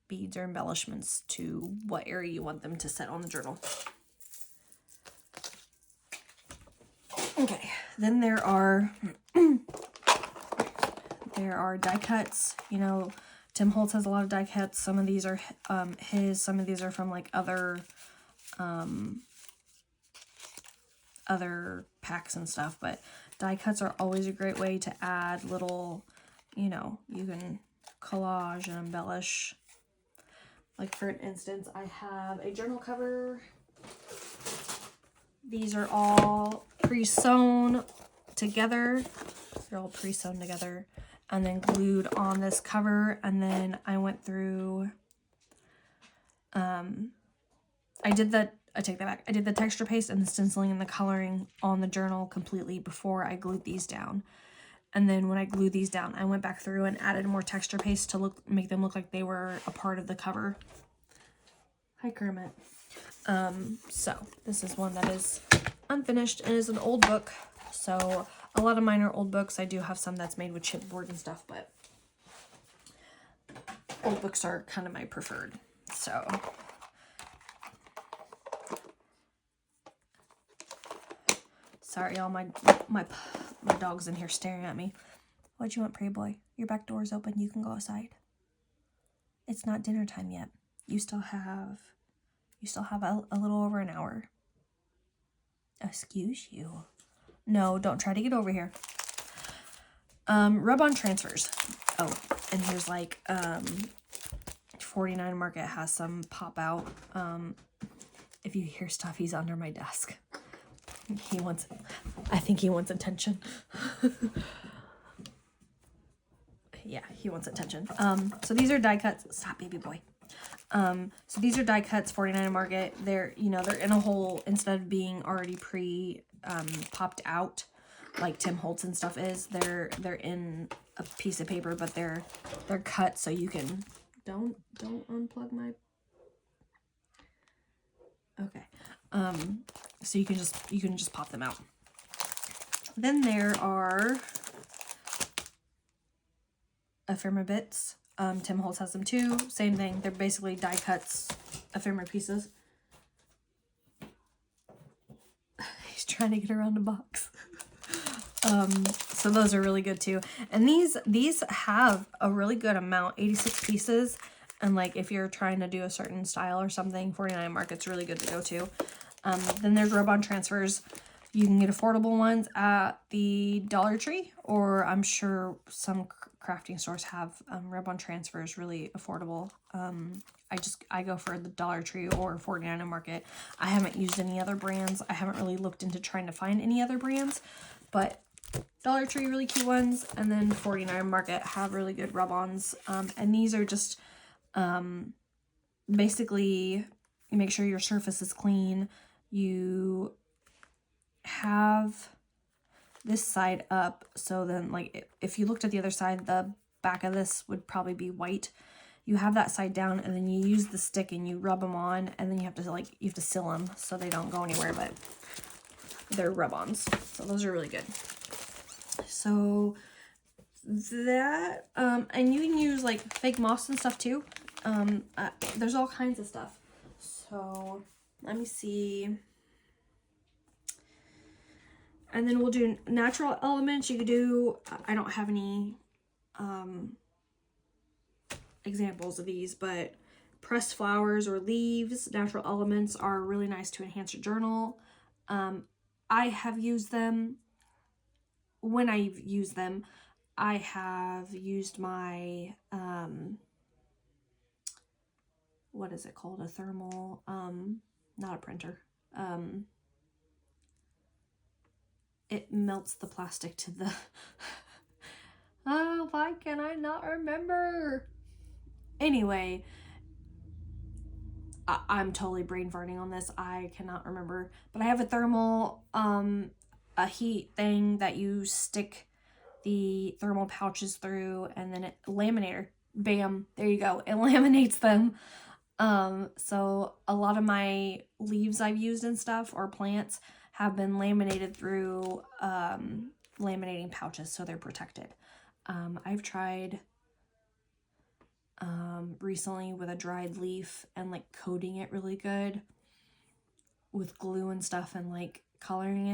beads or embellishments to what area you want them to sit on the journal. Okay, then there are die cuts. You know, Tim Holtz has a lot of die cuts. Some of these are his, some of these are from like other packs and stuff, but die cuts are always a great way to add little, you know, you can collage and embellish. Like for instance, I have a journal cover. These are all pre-sewn together. They're all pre-sewn together and then glued on this cover. And then I went through, I did the texture paste and the stenciling and the coloring on the journal completely before I glued these down. And then when I glued these down, I went back through and added more texture paste to make them look like they were a part of the cover. Hi, Kermit. So this is one that is unfinished and is an old book. So a lot of mine are old books. I do have some that's made with chipboard and stuff, but old books are kind of my preferred. So sorry, y'all, my dog's in here staring at me. What you want, pretty boy? Your back door's open. You can go outside. It's not dinner time yet. You still have a little over an hour. Excuse you. No, don't try to get over here. Rub-on transfers. Oh, and here's like 49 Market has some pop out. If you hear stuff, he's under my desk. I think he wants attention. Yeah, he wants attention. So these are die cuts. Stop, baby boy. So these are die cuts, 49 Market. They're in a hole instead of being already popped out like Tim Holtz and stuff is. They're in a piece of paper, but they're cut so you can don't unplug my. Okay. So you can just pop them out. Then there are ephemera bits. Tim Holtz has them too. Same thing. They're basically die cuts, ephemera pieces. He's trying to get around the box. So those are really good too. And these have a really good amount, 86 pieces. And like if you're trying to do a certain style or something, 49 Market's really good to go to. Then there's rub-on transfers. You can get affordable ones at the Dollar Tree, or I'm sure some crafting stores have rub-on transfers really affordable. I go for the Dollar Tree or 49 Market. I haven't used any other brands. I haven't really looked into trying to find any other brands, but Dollar Tree, really cute ones, and then 49 Market have really good rub-ons. And these are just basically, you make sure your surface is clean. You have this side up, so then like if you looked at the other side, the back of this would probably be white. You have that side down, and then you use the stick and you rub them on, and then you have to seal them so they don't go anywhere, but they're rub-ons. So those are really good. So that and you can use like fake moss and stuff too. There's all kinds of stuff. So let me see. And then we'll do natural elements. You could do, I don't have any examples of these, but pressed flowers or leaves, natural elements are really nice to enhance your journal. I have used them. When I've used them, I have used my, what is it called? A thermal, not a printer. It melts the plastic to the, oh, why can I not remember? Anyway, I'm totally brain farting on this. I cannot remember, but I have a thermal, a heat thing that you stick the thermal pouches through, and then it laminator, bam, there you go. It laminates them. So a lot of my leaves I've used and stuff or plants have been laminated through laminating pouches so they're protected. I've tried recently with a dried leaf and like coating it really good with glue and stuff and like coloring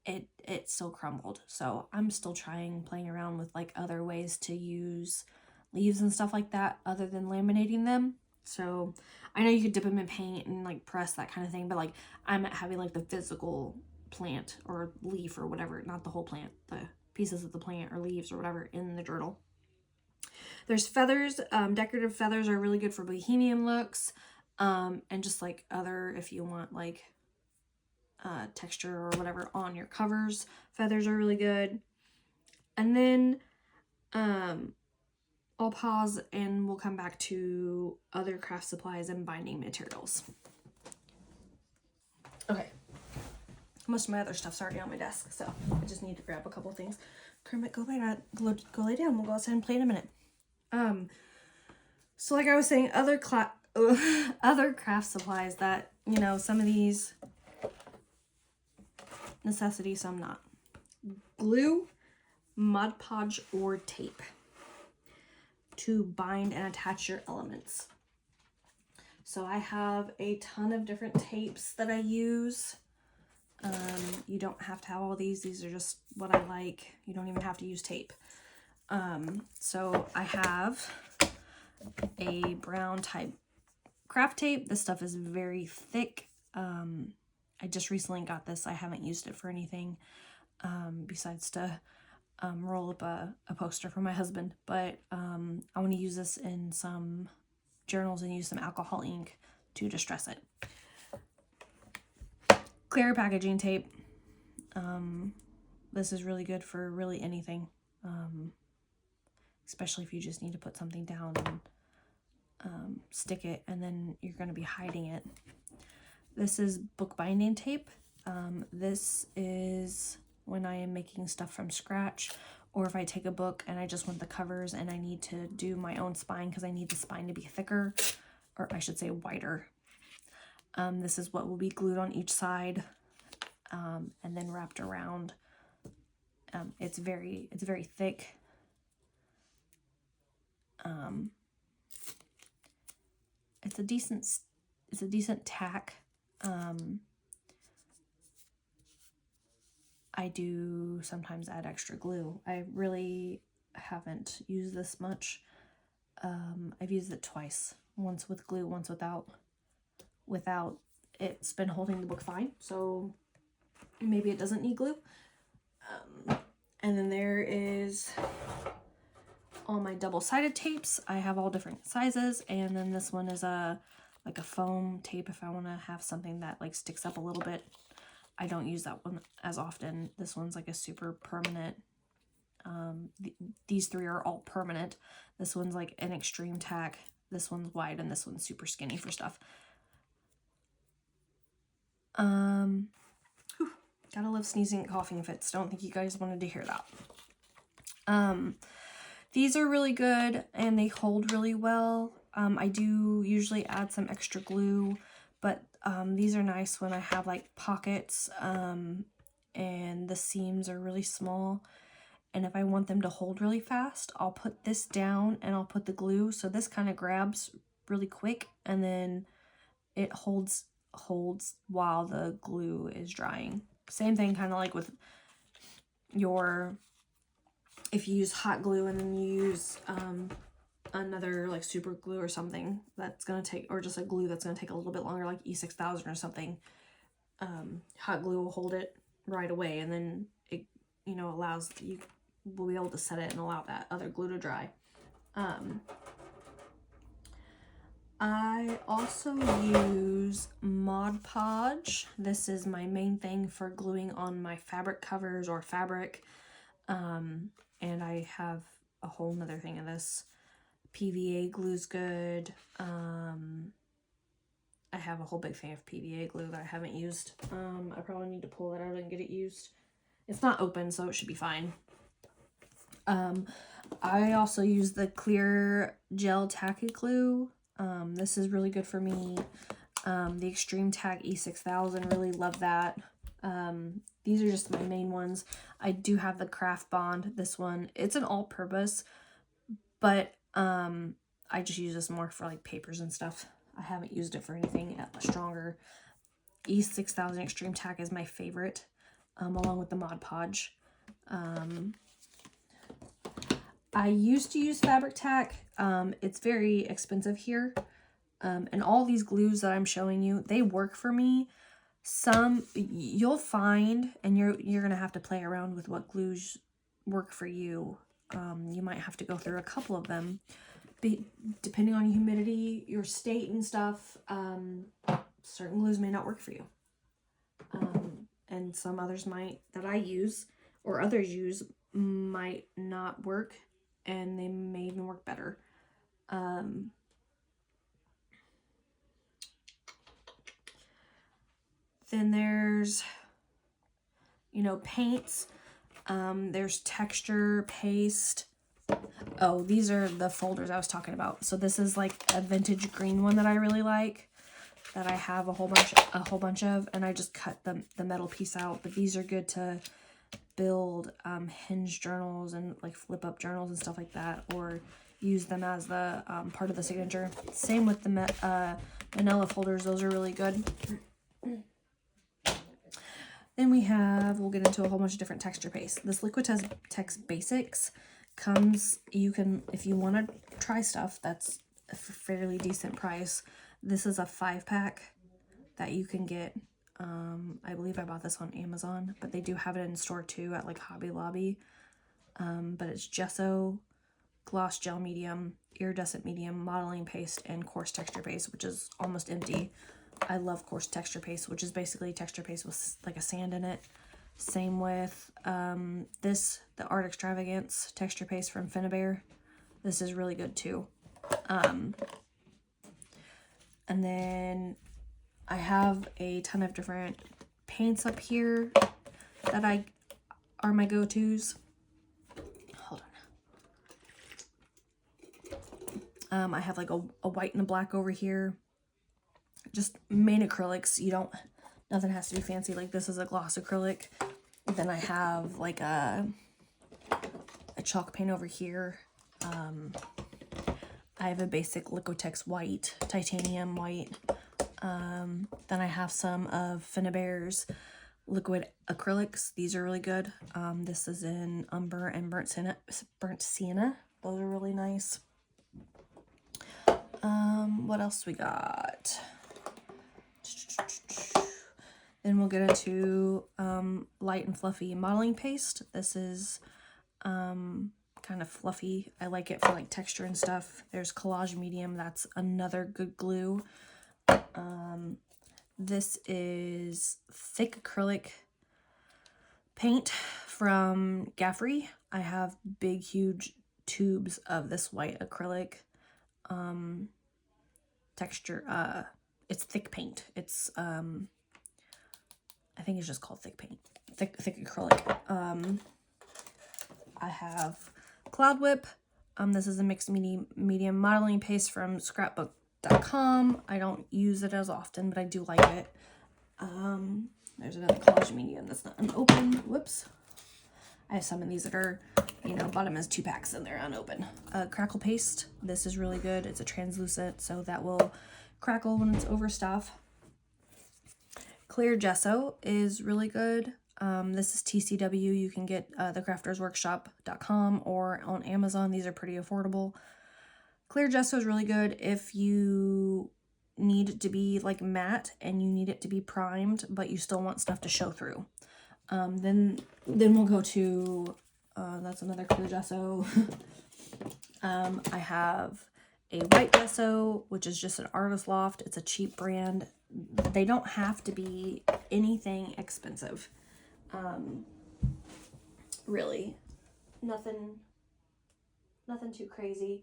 it still crumbled. So I'm still playing around with like other ways to use leaves and stuff like that other than laminating them. So I know you could dip them in paint and like press, that kind of thing, but like I'm having like the physical plant or leaf or whatever, not the whole plant, the pieces of the plant or leaves or whatever in the journal. There's feathers. Decorative feathers are really good for bohemian looks, and just like other, if you want like texture or whatever on your covers, feathers are really good. And then I'll pause and we'll come back to other craft supplies and binding materials. Okay, most of my other stuff's already on my desk, so I just need to grab a couple things. Kermit, go lay down. We'll go outside and play in a minute. So like I was saying, other craft supplies that, you know, some of these necessities, some not. Glue, Mod Podge, or tape to bind and attach your elements. So I have a ton of different tapes that I use. You don't have to have all these. These are just what I like. You don't even have to use tape. So I have a brown type craft tape. This stuff is very thick. I just recently got this. I haven't used it for anything besides to roll up a poster for my husband. But I want to use this in some journals and use some alcohol ink to distress it. Clear packaging tape. This is really good for really anything. Especially if you just need to put something down and stick it and then you're going to be hiding it. This is bookbinding tape. This is when I am making stuff from scratch, or if I take a book and I just want the covers and I need to do my own spine because I need the spine to be thicker, or I should say wider. This is what will be glued on each side and then wrapped around. It's very thick. It's a decent tack. I do sometimes add extra glue. I really haven't used this much. I've used it twice. Once with glue, once without. It's been holding the book fine, so maybe it doesn't need glue. And then there is all my double-sided tapes. I have all different sizes, and then this one is like a foam tape if I want to have something that like sticks up a little bit. I don't use that one as often. This one's like a super permanent. These three are all permanent. This one's like an extreme tack. This one's wide, and this one's super skinny for stuff. Gotta love sneezing and coughing fits. Don't think you guys wanted to hear that. These are really good and they hold really well. I do usually add some extra glue, but these are nice when I have like pockets and the seams are really small. And if I want them to hold really fast, I'll put this down and I'll put the glue. So this kind of grabs really quick and then it holds while the glue is drying. Same thing kind of like with if you use hot glue and then you use another like super glue or something that's going to take, or just a glue that's going to take a little bit longer, like E6000 or something, hot glue will hold it right away, and then it, you know, allows you will be able to set it and allow that other glue to dry. I also use Mod Podge. This is my main thing for gluing on my fabric covers or fabric. And I have a whole nother thing of this. PVA glue's good. I have a whole big thing of PVA glue that I haven't used. I probably need to pull that out and get it used. It's not open, so it should be fine. I also use the clear gel tacky glue. This is really good for me. The Extreme Tack E6000, really love that. These are just my main ones. I do have the Craft Bond. This one, it's an all-purpose, but I just use this more for like papers and stuff. I haven't used it for anything stronger. E6000 Extreme Tack is my favorite, along with the Mod Podge. I used to use fabric tack. It's very expensive here. And all these glues that I'm showing you, they work for me. Some you'll find, and you're gonna have to play around with what glues work for you. You might have to go through a couple of them, depending on humidity, your state and stuff. Certain glues may not work for you, and some others might that I use or others use might not work, and they may even work better. Then there's, you know, paints. There's texture, paste. Oh, these are the folders I was talking about. So this is like a vintage green one that I really like, that I have a whole bunch of, and I just cut the metal piece out. But these are good to build hinge journals and like flip up journals and stuff like that, or use them as the part of the signature. Same with the manila folders. Those are really good. Then we'll get into a whole bunch of different texture paste. This Liquitex Basics comes, you can, if you want to try stuff that's a fairly decent price, this is a 5-pack that you can get. I believe I bought this on Amazon, but they do have it in store too at like Hobby Lobby. But it's gesso, gloss gel medium, iridescent medium, modeling paste, and coarse texture paste, which is almost empty. I love coarse texture paste, which is basically texture paste with like a sand in it. Same with the Art Extravagance texture paste from Finnabair. This is really good too. And then I have a ton of different paints up here that are my go-tos. Hold on. I have like a white and a black over here. Just main acrylics. Nothing has to be fancy. Like this is a gloss acrylic. Then I have like a chalk paint over here. I have a basic Liquitex white, titanium white. Then I have some of Finnabair's liquid acrylics. These are really good. This is in umber and burnt sienna. Those are really nice. What else we got? Then we'll get into light and fluffy modeling paste. This is kind of fluffy. I like it for like texture and stuff. There's Collage Medium. That's another good glue. This is thick acrylic paint from Gaffrey. I have big, huge tubes of this white acrylic texture. It's thick paint. It's I think it's just called thick paint. Thick acrylic. I have Cloud Whip. This is a mixed medium modeling paste from scrapbook.com. I don't use it as often, but I do like it. There's another Collage Medium that's not unopened. Whoops. I have some of these that are, bought them as 2-packs and they're unopened. Crackle Paste. This is really good. It's a translucent, so that will crackle when it's over stuff. Clear Gesso is really good. This is TCW. You can get thecraftersworkshop.com or on Amazon. These are pretty affordable. Clear Gesso is really good if you need it to be like matte and you need it to be primed, but you still want stuff to show through. Then we'll go to, that's another Clear Gesso. I have a white gesso, which is just an Artist Loft. It's a cheap brand. They don't have to be anything expensive. Really. Nothing too crazy.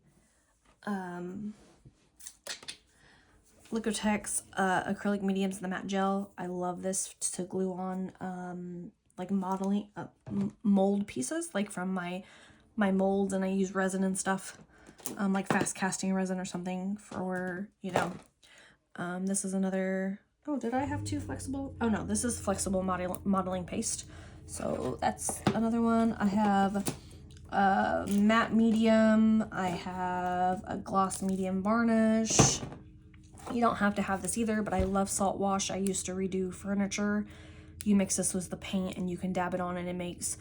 Liquitex acrylic mediums, the matte gel. I love this to glue on like modeling mold pieces, like from my molds, and I use resin and stuff, like fast casting resin or something for, this is another Oh, did I have 2 flexible? Oh no, this is flexible modeling paste. So that's another one. I have a matte medium. I have a gloss medium varnish. You don't have to have this either, but I love salt wash. I used to redo furniture. You mix this with the paint and you can dab it on and it makes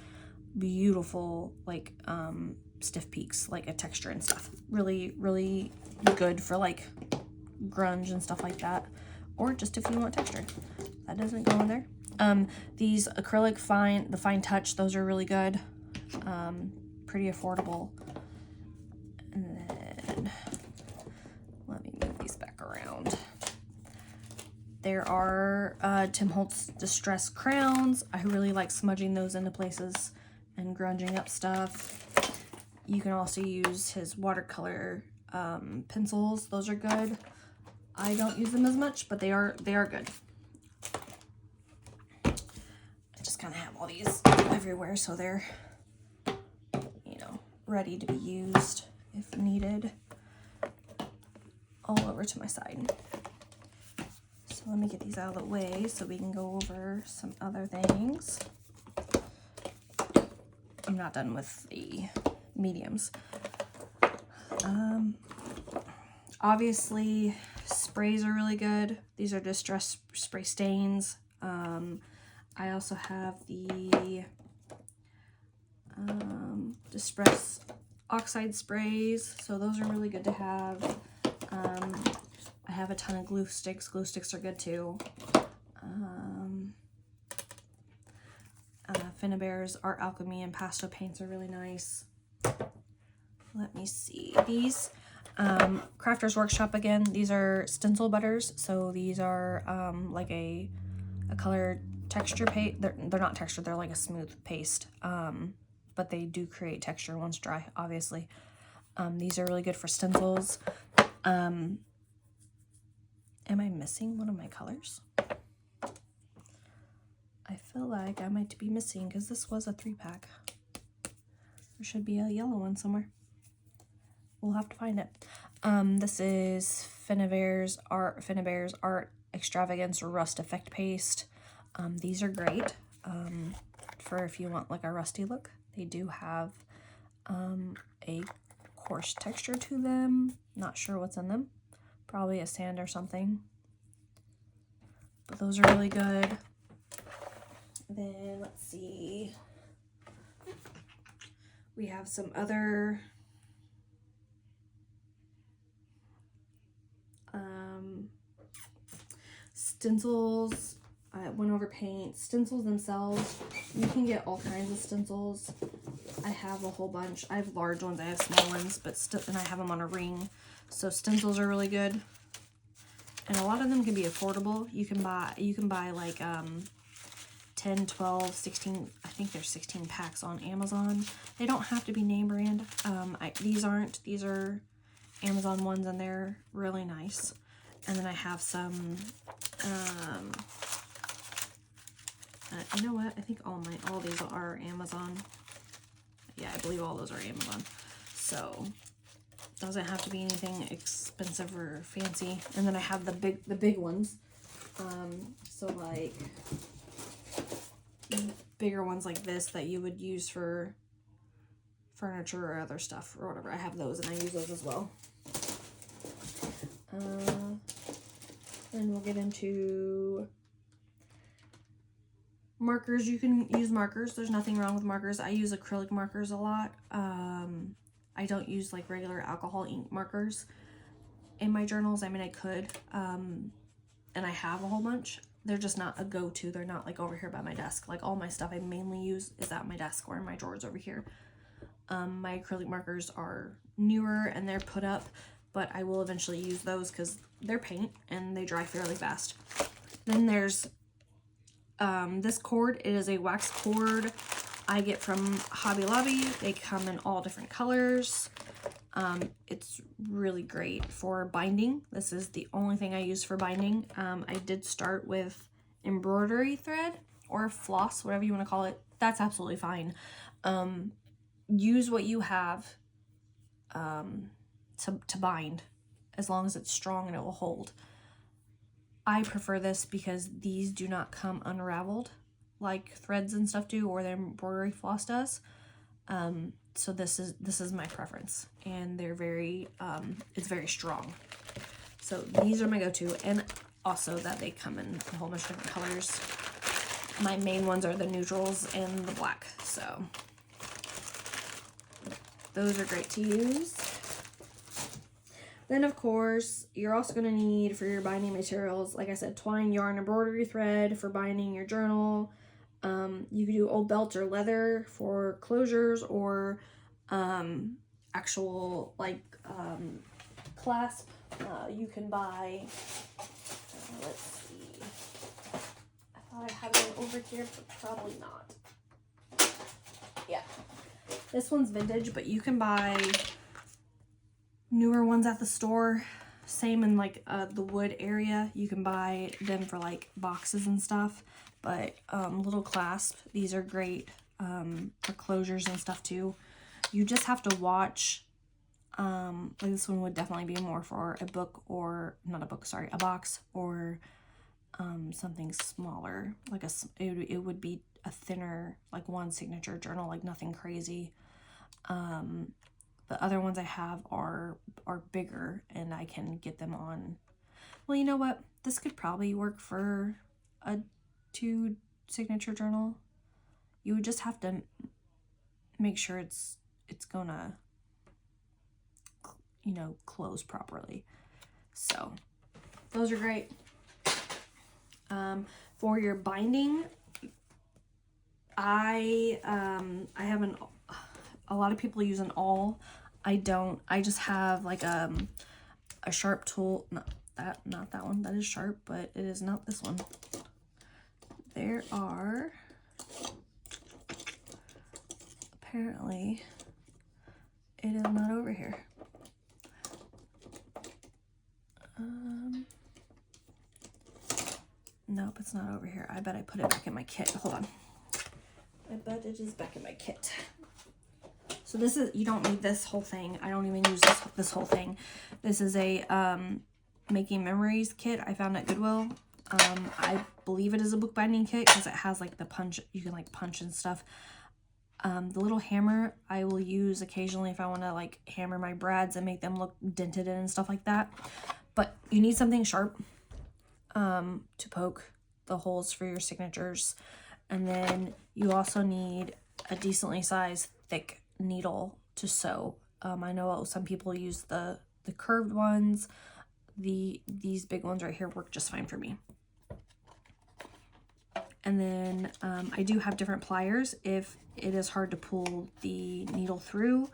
beautiful like stiff peaks, like a texture and stuff. Really, really good for like grunge and stuff like that. Or just if you want texture. That doesn't go in there. These acrylic the fine touch, those are really good. Pretty affordable. And then let me move these back around. There are Tim Holtz Distress crowns. I really like smudging those into places and grunging up stuff. You can also use his watercolor pencils. Those are good. I don't use them as much, but they are good. I just kind of have all these everywhere, so they're, you know, ready to be used if needed. All over to my side. So let me get these out of the way so we can go over some other things. I'm not done with the mediums. Obviously, sprays are really good. These are Distress Spray stains. I also have the Distress Oxide sprays, so those are really good to have. I have a ton of glue sticks. Glue sticks are good too. Finnabare's Art Alchemy and Pasto paints are really nice. Let me see. These Crafter's Workshop again. These are stencil butters. So these are like a color texture paste. They're not textured. They're like a smooth paste. But they do create texture once dry, obviously. These are really good for stencils. Am I missing one of my colors? I feel like I might be missing because this was a 3-pack. There should be a yellow one somewhere. We'll have to find it. This is Finnabare's Art Extravagance Rust Effect Paste. These are great for if you want like a rusty look. They do have a coarse texture to them. Not sure what's in them. Probably a sand or something. But those are really good. Then let's see. We have some other stencils. I went over paint. Stencils themselves, you can get all kinds of stencils. I have a whole bunch. I have large ones, I have small ones, but and I have them on a ring. So stencils are really good. And a lot of them can be affordable. You can buy like 10, 12, 16, I think there's 16 packs on Amazon. They don't have to be name brand. These are Amazon ones and they're really nice. And then I have some, you know what? I think all these are Amazon. Yeah, I believe all those are Amazon. So doesn't have to be anything expensive or fancy. And then I have the big ones. So like bigger ones like this that you would use for furniture or other stuff or whatever. I have those and I use those as well. And we'll get into markers. You can use markers. There's nothing wrong with markers. I use acrylic markers a lot. I don't use like regular alcohol ink markers in my journals. I mean, I could, and I have a whole bunch. They're just not a go-to. They're not like over here by my desk. Like all my stuff I mainly use is at my desk or in my drawers over here. My acrylic markers are newer and they're put up, but I will eventually use those because they're paint and they dry fairly fast. Then there's this cord. It is a wax cord I get from Hobby Lobby. They come in all different colors. It's really great for binding. This is the only thing I use for binding. I did start with embroidery thread or floss, whatever you want to call it. That's absolutely fine. Use what you have to bind, as long as it's strong and it will hold. I prefer this because these do not come unraveled like threads and stuff do, or their embroidery floss does. So this is my preference, and they're very it's very strong. So these are my go-to, and also that they come in a whole bunch of different colors. My main ones are the neutrals and the black, so those are great to use. Then, of course, you're also going to need for your binding materials, like I said, twine, yarn, embroidery thread for binding your journal. You can do old belt or leather for closures, or actual like clasp. You can buy, let's see, I thought I had one over here, but probably not. Yeah, this one's vintage, but you can buy newer ones at the store. Same in like the wood area. You can buy them for like boxes and stuff. But little clasp, these are great for closures and stuff too. You just have to watch. Like this one would definitely be more for a book, or not a book, sorry, a box, or something smaller. Like it would be a thinner, like one signature journal, like nothing crazy. The other ones I have are bigger, and I can get them on. Well, you know what? This could probably work for a 2 signature journal. You would just have to make sure it's gonna, you know, close properly. So those are great. For your binding, I have a lot of people use an awl. I don't. I just have like a sharp tool. Not that one. That is sharp, but it is not this one. There are, apparently it is not over here. Nope, it's not over here. I bet I put it back in my kit. Hold on. I bet it is back in my kit. So this is, you don't need this whole thing. I don't even use this whole thing. This is a making memories kit I found at Goodwill. I believe it is a bookbinding kit because it has like the punch, you can like punch and stuff. The little hammer I will use occasionally if I want to like hammer my brads and make them look dented in and stuff like that. But you need something sharp to poke the holes for your signatures. And then you also need a decently sized thick needle to sew. I know some people use the curved ones. These big ones right here work just fine for me. And then I do have different pliers if it is hard to pull the needle through,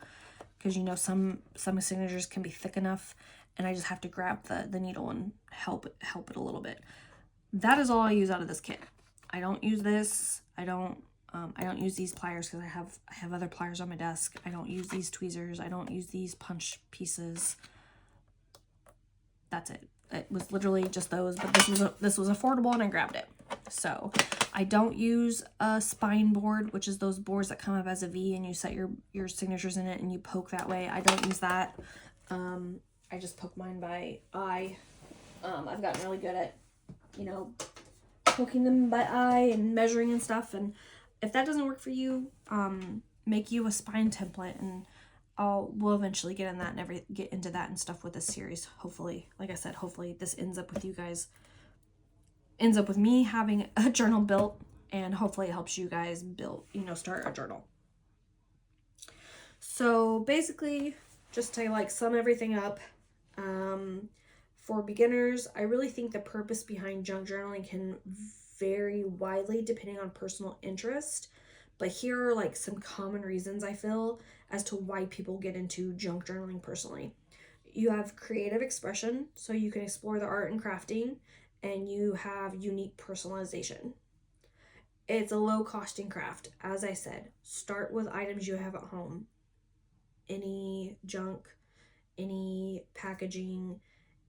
because you know some signatures can be thick enough, and I just have to grab the needle and help it a little bit. That is all I use out of this kit. I don't use this. I don't use these pliers because I have other pliers on my desk. I don't use these tweezers. I don't use these punch pieces. That's it. It was literally just those, but this was affordable and I grabbed it. So I don't use a spine board, which is those boards that come up as a V and you set your signatures in it and you poke that way. I don't use that. I just poke mine by eye. I've gotten really good at, you know, poking them by eye and measuring and stuff. And if that doesn't work for you, make you a spine template, and we'll eventually get into that and stuff with this series. Hopefully, like I said, hopefully this ends up with me having a journal built, and hopefully it helps you guys build, you know, start a journal. So basically, just to like sum everything up, for beginners, I really think the purpose behind junk journaling can vary widely depending on personal interest. But here are like some common reasons I feel as to why people get into junk journaling personally. You have creative expression, so you can explore the art and crafting, and you have unique personalization. It's a low costing craft. As I said, start with items you have at home. Any junk, any packaging,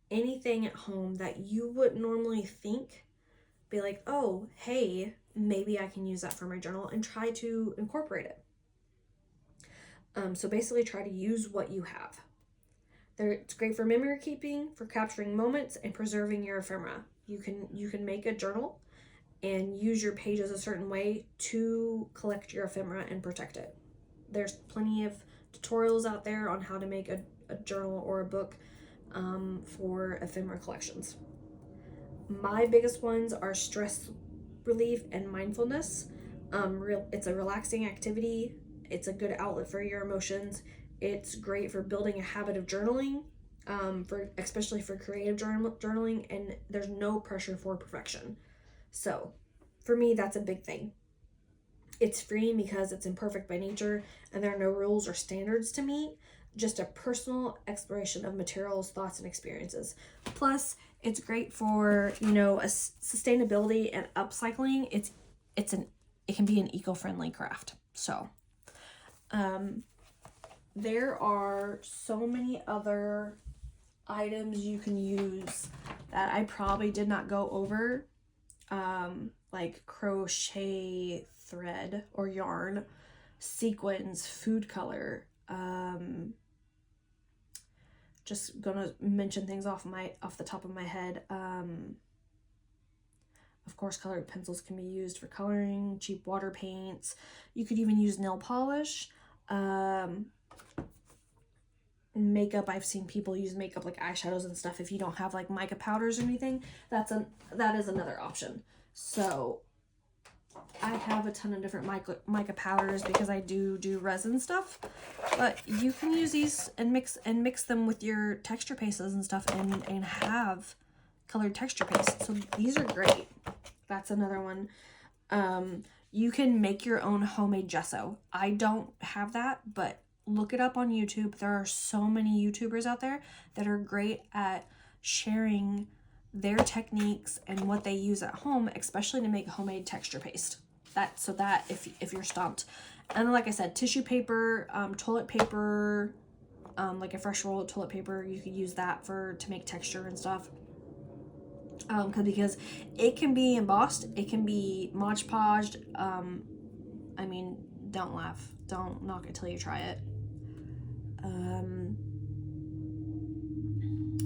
anything at home that you wouldn't normally think, be like, oh, hey, maybe I can use that for my journal, and try to incorporate it. So basically try to use what you have. It's great for memory keeping, for capturing moments, and preserving your ephemera. You can make a journal and use your pages a certain way to collect your ephemera and protect it. There's plenty of tutorials out there on how to make a journal or a book for ephemera collections. My biggest ones are stress relief and mindfulness. It's a relaxing activity. It's a good outlet for your emotions. It's great for building a habit of journaling, especially for creative journaling, and there's no pressure for perfection. So, for me, that's a big thing. It's freeing because it's imperfect by nature, and there are no rules or standards to meet. Just a personal exploration of materials, thoughts, and experiences. Plus, it's great for sustainability and upcycling. It can be an eco-friendly craft. So, there are so many other items you can use that I probably did not go over, like crochet thread or yarn, sequins, food color. Just gonna mention things off the top of my head. Of course, colored pencils can be used for coloring, cheap water paints. You could even use nail polish. Makeup, I've seen people use makeup like eyeshadows and stuff. If you don't have like mica powders or anything, that is another option. So I have a ton of different mica powders because I do resin stuff, but you can use these and mix them with your texture pastes and stuff and have colored texture paste. So these are great. That's another one. You can make your own homemade gesso. I don't have that, but look it up on YouTube. There are so many YouTubers out there that are great at sharing their techniques and what they use at home, especially to make homemade texture paste. So that if you're stumped. And like I said, tissue paper, toilet paper, like a fresh roll of toilet paper, you could use that to make texture and stuff. Because it can be embossed, it can be Mod Podged. I mean, don't laugh. Don't knock it till you try it.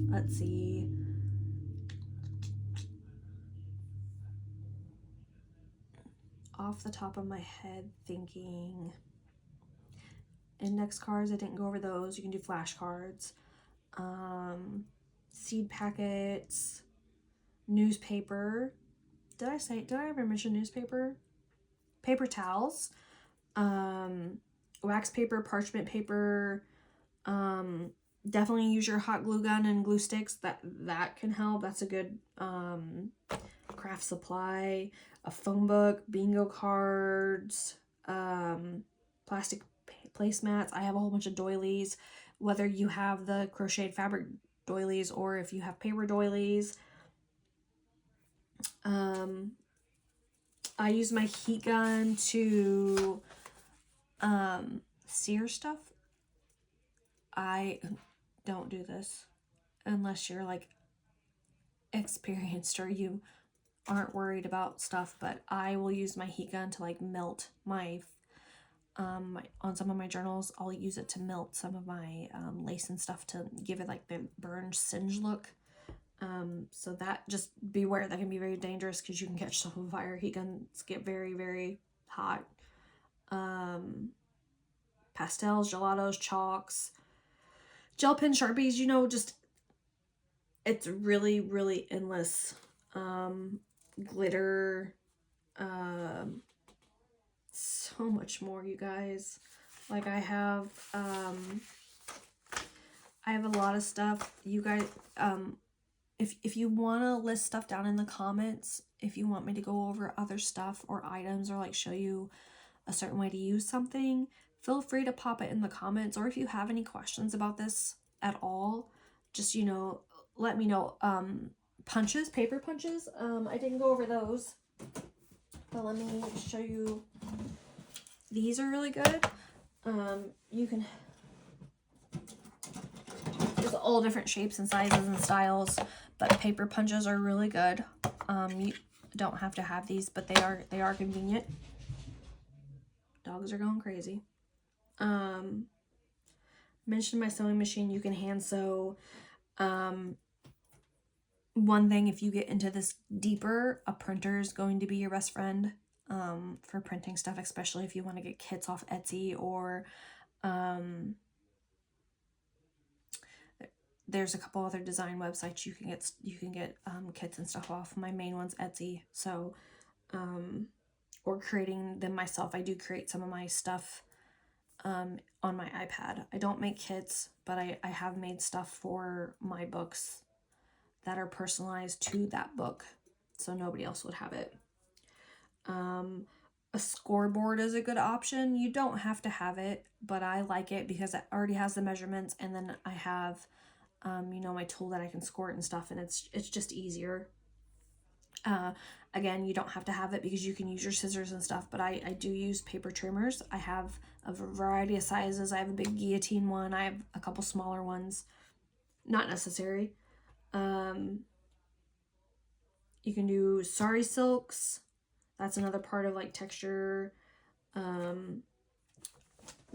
Let's see. Off the top of my head, thinking index cards, I didn't go over those. You can do flashcards, seed packets, newspaper. Did I ever mention newspaper? Paper towels, wax paper, parchment paper. Definitely use your hot glue gun and glue sticks. That can help. That's a good craft supply. A phone book, bingo cards, plastic placemats. I have a whole bunch of doilies, whether you have the crocheted fabric doilies or if you have paper doilies. I use my heat gun to sear stuff. I don't do this unless you're like experienced or you aren't worried about stuff, but I will use my heat gun to like melt my on some of my journals. I'll use it to melt some of my lace and stuff to give it like the burned singe look. So that, just beware, that can be very dangerous because you can catch stuff on fire. Heat guns get very, very hot. Pastels, gelatos, chalks, gel pen, Sharpies, just it's really, really endless. Glitter, so much more, you guys. Like I have a lot of stuff. You guys, if you want to list stuff down in the comments, if you want me to go over other stuff or items or like show you a certain way to use something, feel free to pop it in the comments. Or if you have any questions about this at all, just, let me know. Punches, paper punches, I didn't go over those, but let me show you. These are really good. You can, there's all different shapes and sizes and styles, but paper punches are really good. You don't have to have these, but they are convenient. Dogs are going crazy. Mentioned my sewing machine. You can hand sew. One thing, if you get into this deeper, a printer is going to be your best friend for printing stuff, especially if you want to get kits off Etsy, or there's a couple other design websites you can get kits and stuff off. My main one's Etsy. So or creating them myself. I do create some of my stuff on my iPad. I don't make kits, but I have made stuff for my books that are personalized to that book, so nobody else would have it. A scoreboard is a good option. You don't have to have it, but I like it because it already has the measurements, and then I have my tool that I can score it and stuff, and it's just easier. Again, you don't have to have it because you can use your scissors and stuff, but I do use paper trimmers. I have a variety of sizes. I have a big guillotine one. I have a couple smaller ones. Not necessary. You can do sari silks. That's another part of like texture.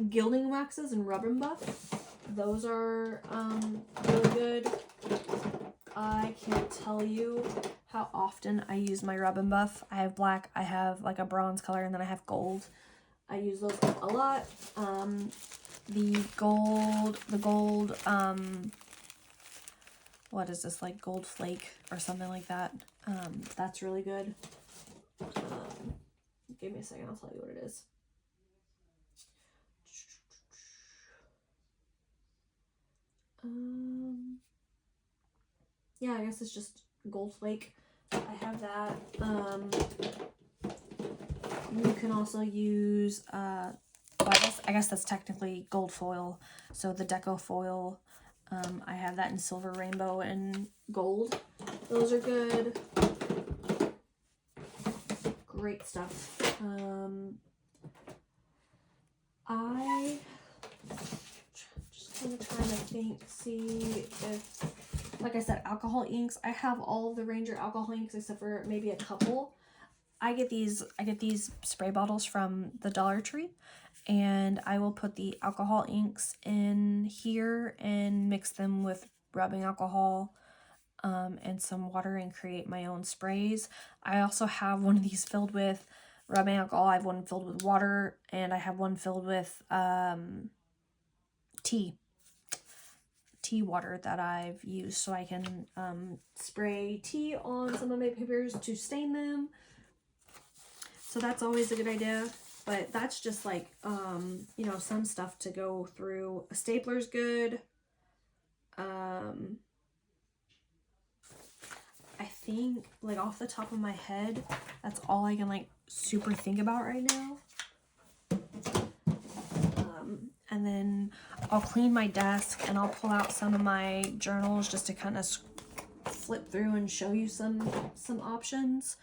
Gilding waxes and rub and buff. Those are really good. I can't tell you how often I use my rub and buff. I have black, I have like a bronze color, and then I have gold. I use those a lot. The gold, what is this, like gold flake or something like that. That's really good. Give me a second, I'll tell you what it is. Yeah, I guess it's just gold flake. I have that. You can also use well, I guess that's technically gold foil. So the deco foil, I have that in silver, rainbow, and gold. Those are good. Great stuff. I just kind of trying to think, see if, like I said, alcohol inks. I have all of the Ranger alcohol inks except for maybe a couple. I get these spray bottles from the Dollar Tree, and I will put the alcohol inks in here and mix them with rubbing alcohol and some water and create my own sprays. I also have one of these filled with rubbing alcohol. I have one filled with water, and I have one filled with tea water that I've used, so I can spray tea on some of my papers to stain them. So that's always a good idea. But that's just like some stuff to go through. A stapler's good. I think, like, off the top of my head, that's all I can like super think about right now. And then I'll clean my desk and I'll pull out some of my journals just to kind of flip through and show you some options.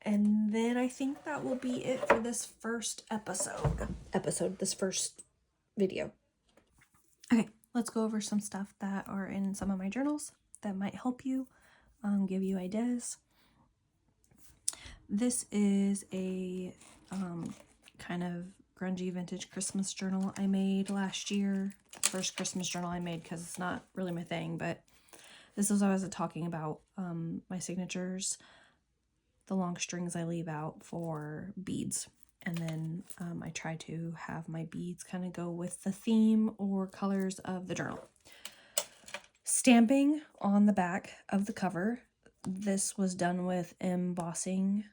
And then I think that will be it for this first this first video. Okay, let's go over some stuff that are in some of my journals that might help you, give you ideas. This is a kind of grungy vintage Christmas journal I made last year. First Christmas journal I made because it's not really my thing, but this is what I was talking about, my signatures, the long strings I leave out for beads. And then I try to have my beads kind of go with the theme or colors of the journal. Stamping on the back of the cover. This was done with embossing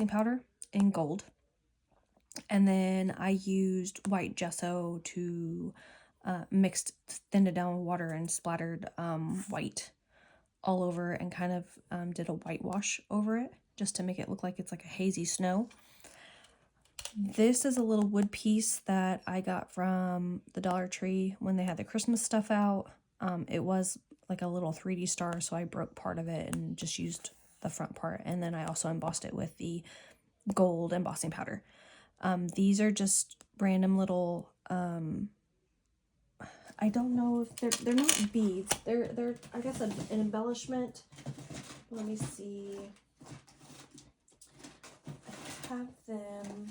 powder in gold. And then I used white gesso to thinned it down with water and splattered white all over and kind of did a whitewash over it just to make it look like it's like a hazy snow. This is a little wood piece that I got from the Dollar Tree when they had the Christmas stuff out. It was like a little 3D star, so I broke part of it and just used the front part, and then I also embossed it with the gold embossing powder. These are just random little I don't know if they're not beads. They're I guess an embellishment. Let me see. I have them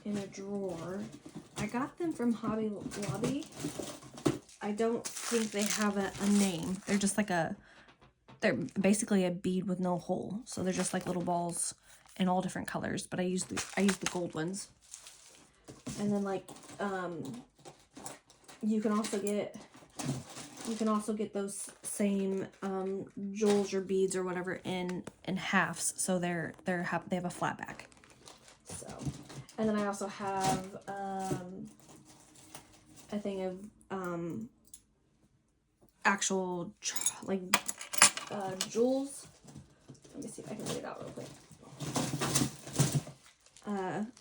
in a drawer. I got them from Hobby Lobby. I don't think they have a name. They're just like they're basically a bead with no hole. So they're just like little balls in all different colors, but I use the gold ones. And then like, you can also get those same jewels or beads or whatever in halves, so they have a flat back. So, and then I also have a thing of actual like jewels. Let me see if I can get it out real quick.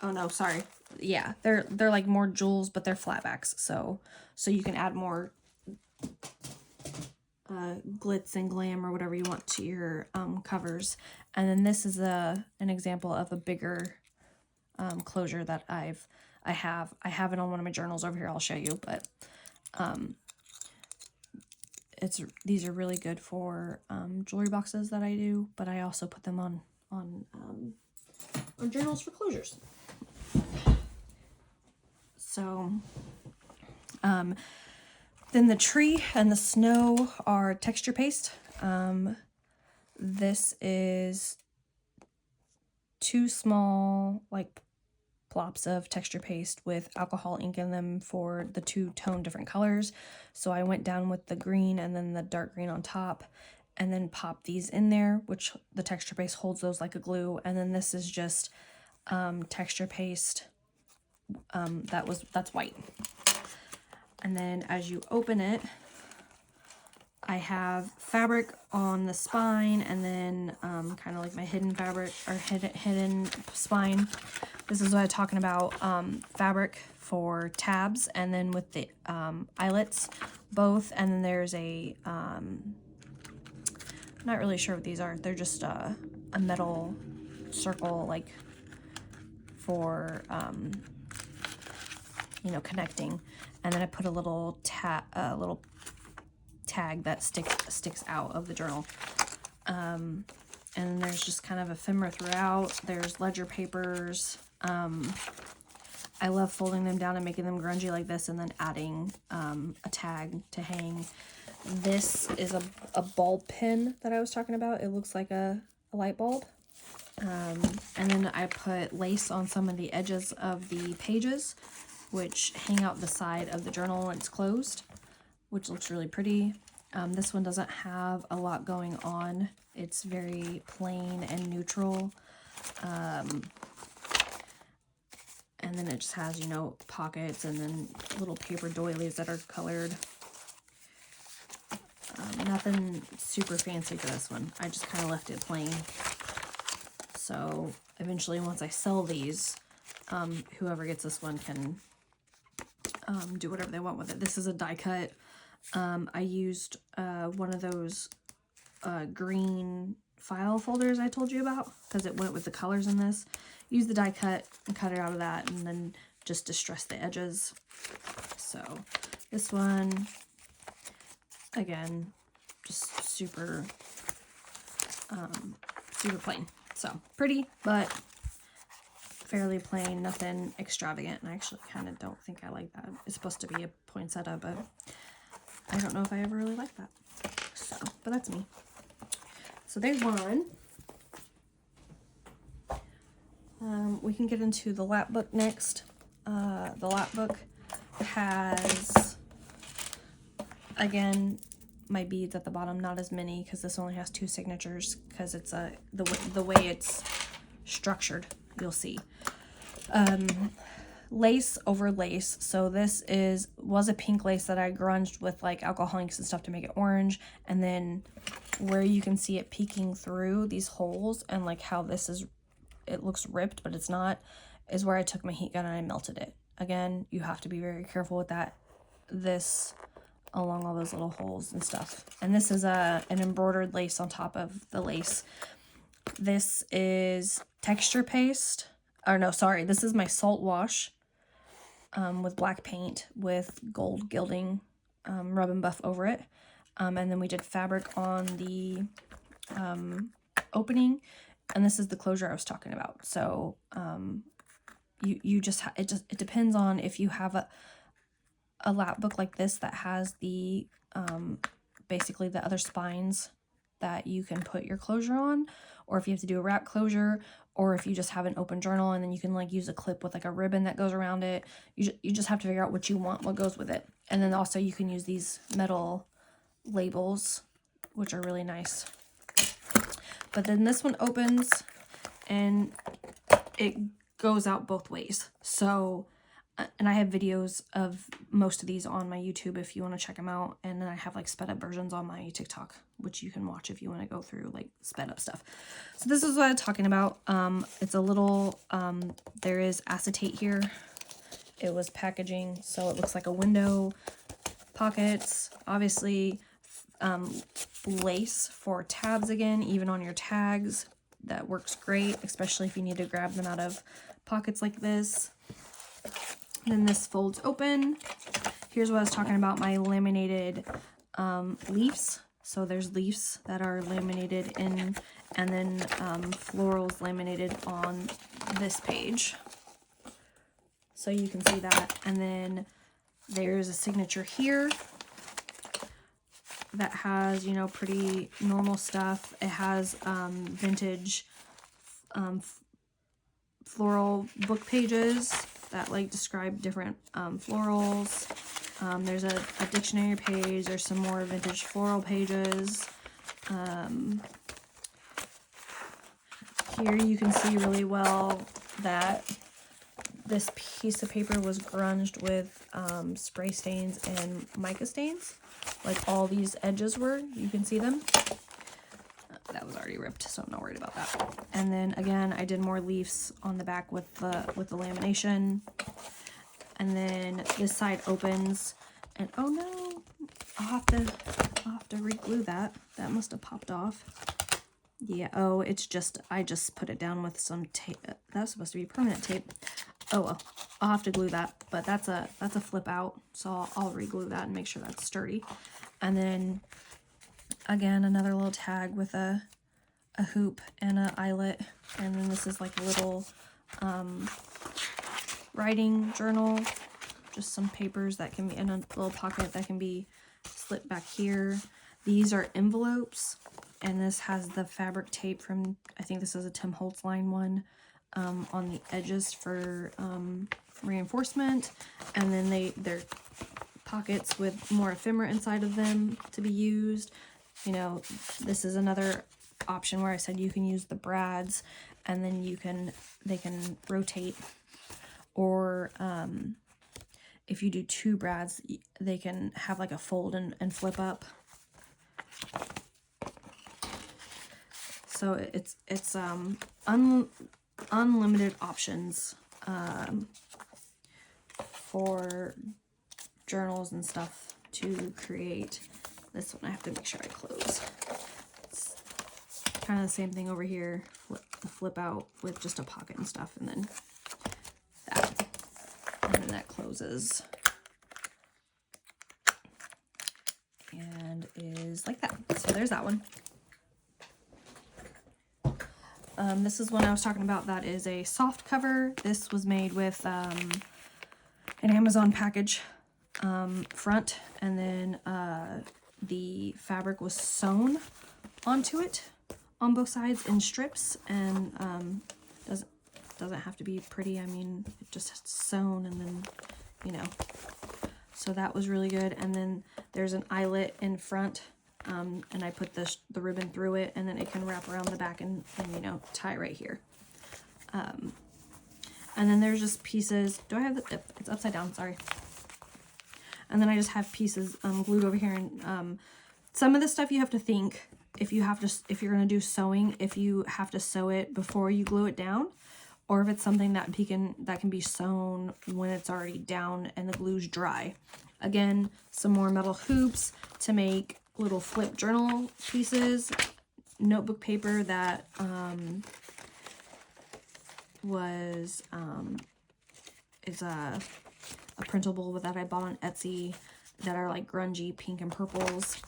Oh no, sorry. Yeah, they're like more jewels, but they're flatbacks, so you can add more glitz and glam or whatever you want to your covers. And then this is an example of a bigger closure that I have it on one of my journals over here. I'll show you, but these are really good for jewelry boxes that I do, but I also put them on journals for closures. So then the tree and the snow are texture paste. This is 2 small like plops of texture paste with alcohol ink in them for the 2-tone different colors. So I went down with the green and then the dark green on top, and then pop these in there, which the texture paste holds those like a glue. And then this is just texture paste that's white. And then as you open it, I have fabric on the spine, and then kind of like my hidden fabric or hidden spine. This is what I'm talking about, fabric for tabs, and then with the eyelets both. And then there's a I'm not really sure what these are. They're just a metal circle, like for you know, connecting. And then I put a little tag that sticks out of the journal. And there's just kind of ephemera throughout. There's ledger papers. I love folding them down and making them grungy like this, and then adding a tag to hang. This is a bulb pin that I was talking about. It looks like a light bulb. And then I put lace on some of the edges of the pages, which hang out the side of the journal when it's closed, which looks really pretty. This one doesn't have a lot going on. It's very plain and neutral. And then it just has, you know, pockets and then little paper doilies that are colored. Nothing super fancy for this one. I just kind of left it plain. So eventually, once I sell these, whoever gets this one can do whatever they want with it. This is a die cut. I used one of those green file folders I told you about, because it went with the colors in this. Use the die cut and cut it out of that, and then just distress the edges. So this one, again, just super plain. So pretty, but fairly plain, nothing extravagant. And I actually kind of don't think I like that. It's supposed to be a poinsettia, but I don't know if I ever really like that. So, but that's me. So there's one. We can get into the lap book next. The lap book has, again, my beads at the bottom, not as many because this only has 2 signatures, because it's the way it's structured, you'll see. Lace over lace. So this was a pink lace that I grunged with like alcohol inks and stuff to make it orange, and then where you can see it peeking through these holes and like how this is, it looks ripped but it's not, is where I took my heat gun and I melted it. Again, you have to be very careful with that. This along all those little holes and stuff. And this is an embroidered lace on top of the lace. This is texture paste. Or no, sorry, this is my salt wash with black paint with gold gilding, rub and buff over it. And then we did fabric on the opening, and this is the closure I was talking about. So you just it depends on if you have a lap book like this that has the basically the other spines that you can put your closure on, or if you have to do a wrap closure, or if you just have an open journal and then you can like use a clip with like a ribbon that goes around it. You just have to figure out what you want, what goes with it. And then also you can use these metal labels, which are really nice. But then this one opens and it goes out both ways. So, and I have videos of most of these on my YouTube if you want to check them out. And then I have like sped up versions on my TikTok, which you can watch if you want to go through like sped up stuff. So this is what I'm talking about. It's a little, there is acetate here. It was packaging, so it looks like a window, pockets, obviously, lace for tabs again, even on your tags. That works great, especially if you need to grab them out of pockets like this. Then this folds open. Here's what I was talking about, my laminated leaves. So there's leaves that are laminated in, and then florals laminated on this page. So you can see that. And then there's a signature here that has, you know, pretty normal stuff. It has vintage floral book pages that like describe different florals. There's a dictionary page. There's some more vintage floral pages. Here you can see really well that this piece of paper was grunged with spray stains and mica stains. Like all these edges were, you can see them. That was already ripped, so I'm not worried about that. And then again, I did more leaves on the back with the lamination. And then this side opens, and oh no, I'll have to re-glue that. That must have popped off. Yeah, oh, it's just, I just put it down with some tape. That's supposed to be permanent tape. Oh well, I'll have to glue that, but that's a flip out, so I'll re-glue that and make sure that's sturdy. And then again, another little tag with a hoop and an eyelet, and then this is like a little writing journal, just some papers that can be in a little pocket that can be slit back here. These are envelopes, and this has the fabric tape from, I think this is a Tim Holtz line one, on the edges for reinforcement. And then they're pockets with more ephemera inside of them to be used. You know, this is another option where I said you can use the brads, and then they can rotate, or if you do two brads, they can have like a fold and flip up. So it's unlimited options for journals and stuff to create. This one I have to make sure I close. It's kind of the same thing over here, flip out with just a pocket and stuff, and then that closes and is like that. So there's that one. This is one I was talking about. That is a soft cover. This was made with an Amazon package front, and then the fabric was sewn onto it on both sides in strips, and doesn't have to be pretty. I mean, it just sewn, and then, you know, so that was really good. And then there's an eyelet in front, and I put the ribbon through it, and then it can wrap around the back and you know, tie right here. And then there's just pieces. Do I have it's upside down, sorry. And then I just have pieces glued over here, and some of the stuff you have to think if you're gonna do sewing, if you have to sew it before you glue it down, or if it's something that can be sewn when it's already down and the glue's dry. Again, some more metal hoops to make little flip journal pieces, notebook paper that is a printable that I bought on Etsy that are like grungy pink and purples.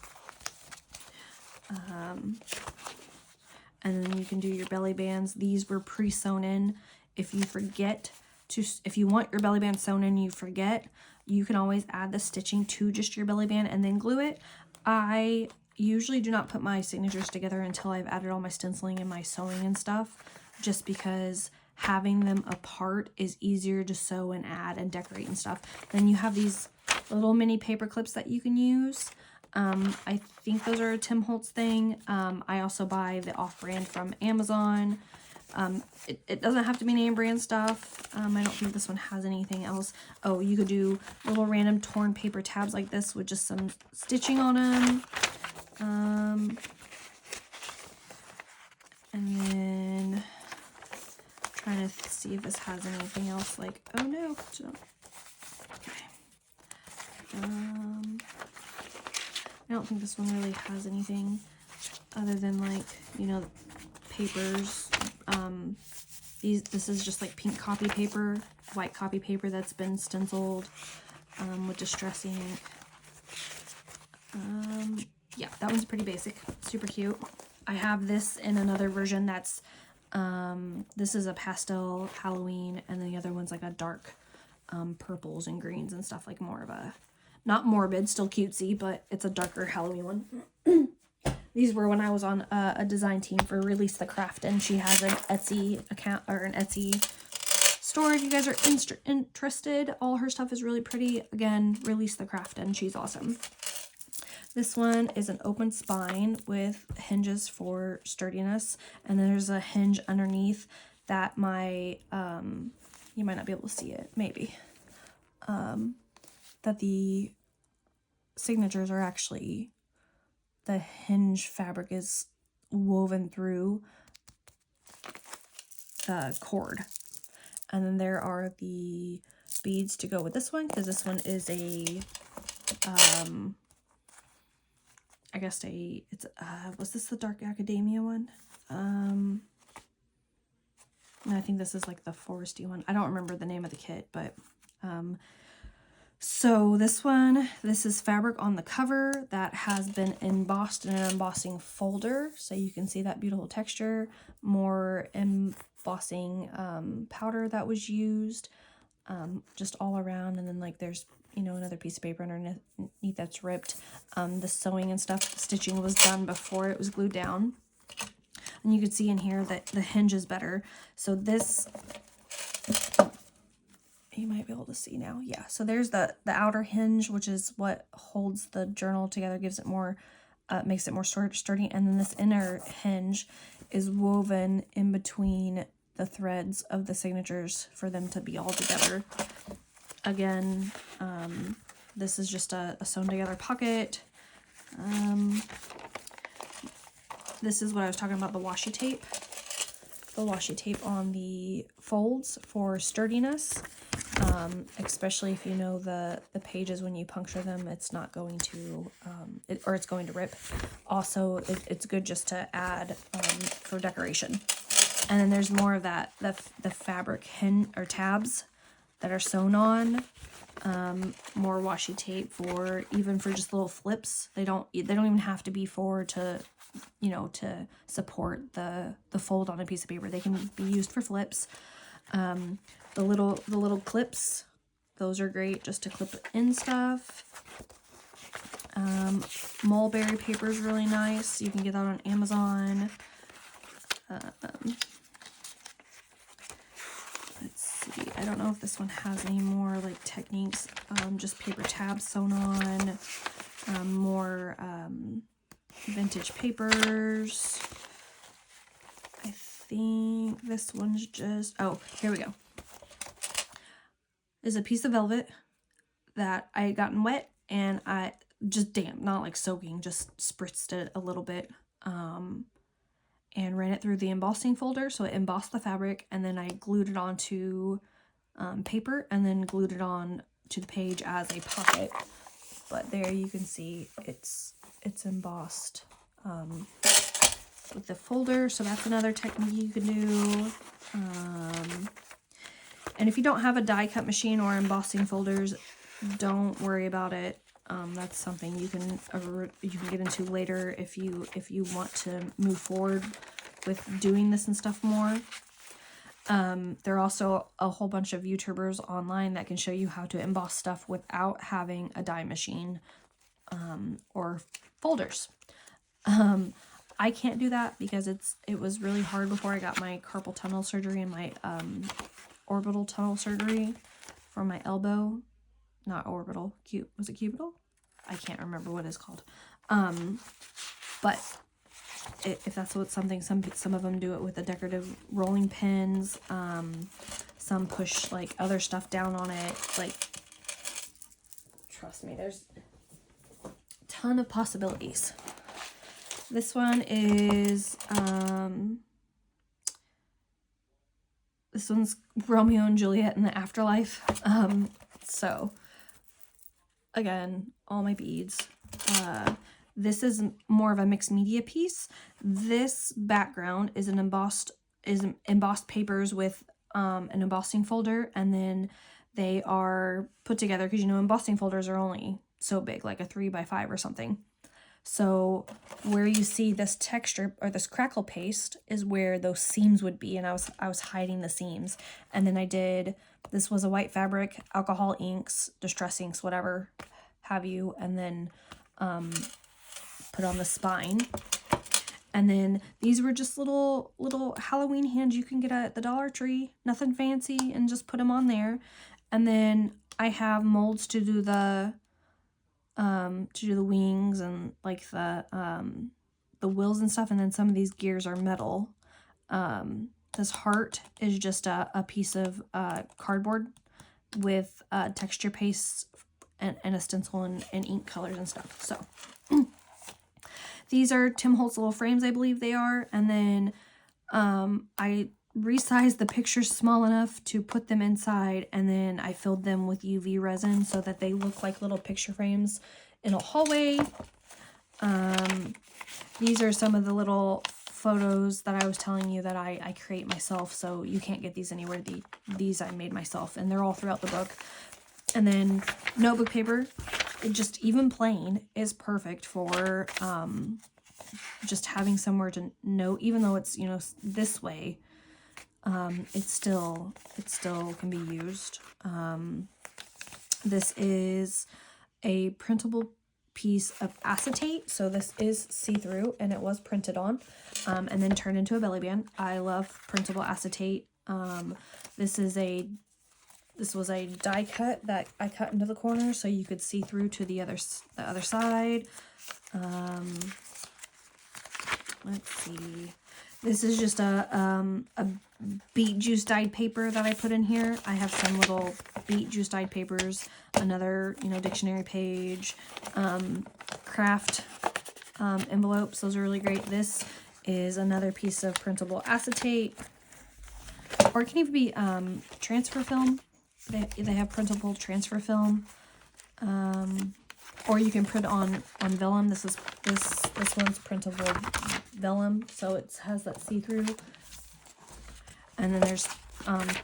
And then you can do your belly bands. These were pre-sewn in. If you want your belly band sewn in, you forget, you can always add the stitching to just your belly band and then glue it. I usually do not put my signatures together until I've added all my stenciling and my sewing and stuff, just because having them apart is easier to sew and add and decorate and stuff. Then you have these little mini paper clips that you can use. I think those are a Tim Holtz thing. I also buy the off-brand from Amazon. It doesn't have to be name brand stuff. I don't think this one has anything else. Oh, you could do little random torn paper tabs like this with just some stitching on them. And then trying to see if this has anything else, like, oh no. Okay. I don't think this one really has anything other than, like, you know, papers. This is just like pink copy paper, white copy paper that's been stenciled with distress ink. Yeah, that one's pretty basic, super cute. I have this in another version that's this is a pastel Halloween, and then the other one's like a dark purples and greens and stuff, like more of a, not morbid, still cutesy, but it's a darker Halloween one. These were when I was on a design team for Release the Craft, and she has an Etsy account, or an Etsy store if you guys are interested. All her stuff is really pretty. Again, Release the Craft, and she's awesome. This one is an open spine with hinges for sturdiness, and then there's a hinge underneath that my, you might not be able to see it, maybe, that the signatures are actually, the hinge fabric is woven through the cord. And then there are the beads to go with this one, because this one is a, I guess it's, was this the Dark Academia one? And I think this is like the foresty one. I don't remember the name of the kit, but, so this one, this is fabric on the cover that has been embossed in an embossing folder. So you can see that beautiful texture, more embossing powder that was used just all around. And then like there's, you know, another piece of paper underneath that's ripped. The sewing and stuff, the stitching was done before it was glued down. And you can see in here that the hinge is better. So this, you might be able to see now. Yeah, so there's the outer hinge, which is what holds the journal together, gives it more, makes it more sturdy. And then this inner hinge is woven in between the threads of the signatures for them to be all together. Again, this is just a sewn together pocket. This is what I was talking about, the washi tape. The washi tape on the folds for sturdiness. Especially if you know the pages, when you puncture them, it's not going to, or it's going to rip. Also, it's good just to add for decoration. And then there's more of that, the fabric or tabs that are sewn on. More washi tape for, even for just little flips. They don't even have to be to, you know, to support the fold on a piece of paper. They can be used for flips. The little clips, those are great just to clip in stuff. Mulberry paper is really nice. You can get that on Amazon. Let's see. I don't know if this one has any more like techniques. Just paper tabs sewn on. More vintage papers. I think this one's just, oh, here we go. Is a piece of velvet that I had gotten wet, and I just damp, not like soaking, just spritzed it a little bit, and ran it through the embossing folder, so it embossed the fabric, and then I glued it onto paper, and then glued it on to the page as a pocket. But there you can see it's embossed with the folder, so that's another technique you can do. And if you don't have a die cut machine or embossing folders, don't worry about it. That's something you can get into later if you want to move forward with doing this and stuff more. There are also a whole bunch of YouTubers online that can show you how to emboss stuff without having a die machine or folders. I can't do that because it was really hard before I got my carpal tunnel surgery and my orbital tunnel surgery for my elbow. Not orbital. Was it cubital? I can't remember what it's called. But if that's what something, some of them do it with the decorative rolling pins. Some push like other stuff down on it. Like, trust me, there's a ton of possibilities. This one is this one's Romeo and Juliet in the afterlife. So again, all my beads. This is more of a mixed media piece. This background is embossed papers with an embossing folder, and then they are put together because, you know, embossing folders are only so big, like a 3x5 or something. So where you see this texture or this crackle paste is where those seams would be, and I was hiding the seams. And then this was a white fabric, alcohol inks, distress inks, whatever have you, and then put on the spine. And then these were just little Halloween hands you can get at the Dollar Tree, nothing fancy, and just put them on there. And then I have molds to do the wings and like the wheels and stuff, and then some of these gears are metal. This heart is just a piece of cardboard with texture paste and a stencil and ink colors and stuff. So these are Tim Holtz little frames, I believe they are, and then I resized the pictures small enough to put them inside, and then I filled them with UV resin so that they look like little picture frames in a hallway. These are some of the little photos that I was telling you that I create myself, so you can't get these anywhere. These I made myself, and they're all throughout the book. And then notebook paper, just even plain, is perfect for just having somewhere to note, even though it's, you know, this way. It still can be used. This is a printable piece of acetate, so this is see-through, and it was printed on and then turned into a belly band. I love printable acetate. This was a die cut that I cut into the corner so you could see through to the other side. Let's see. This is just a beet juice dyed paper that I put in here. I have some little beet juice dyed papers, another, you know, dictionary page, craft envelopes. Those are really great. This is another piece of printable acetate, or it can even be transfer film. They have printable transfer film, or you can print on vellum. This one's printable vellum, so it has that see-through. And then there's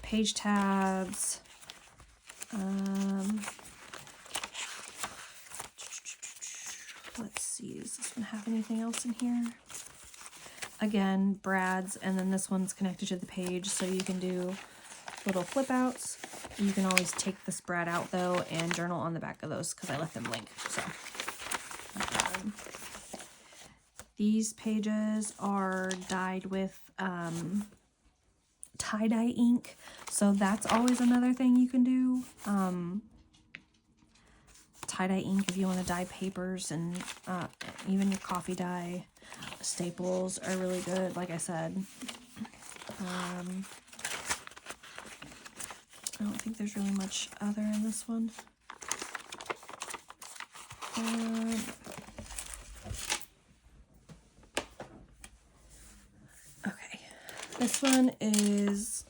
page tabs. Let's see, does this one have anything else in here? Again, brads, and then this one's connected to the page, so you can do little flip outs. You can always take this brad out though and journal on the back of those because I left them blank. So these pages are dyed with tie-dye ink, so that's always another thing you can do. Tie-dye ink if you want to dye papers, and even your coffee dye. Staples are really good, like I said. I don't think there's really much other in this one. Okay, this one is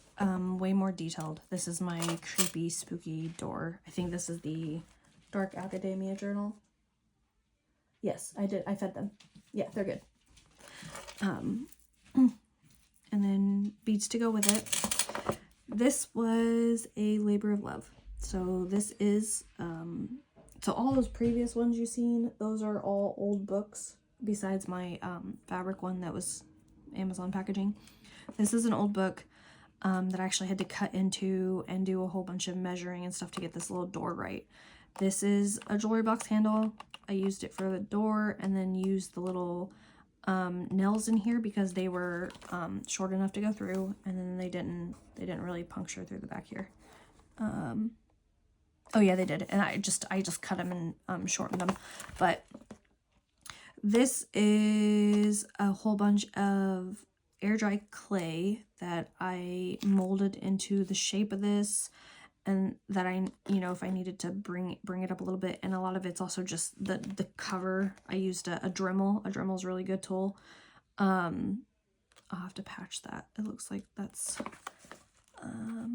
way more detailed. This is my creepy, spooky door. I think this is the Dark Academia journal. Yes, I did. I fed them. Yeah, they're good. And then beads to go with it. This was a labor of love. So this is, so all those previous ones you've seen, those are all old books besides my fabric one that was Amazon packaging. This is an old book. that I actually had to cut into and do a whole bunch of measuring and stuff to get this little door right. This is a jewelry box handle. I used it for the door and then used the little nails in here because they were short enough to go through, and then they didn't really puncture through the back here. Oh yeah, they did, and I just cut them and shortened them. But this is a whole bunch of air dry clay that I molded into the shape of this, and that I, you know, if I needed to bring it up a little bit. And a lot of it's also just the cover. I used a Dremel. A Dremel is a really good tool. I'll have to patch that. It looks like that's I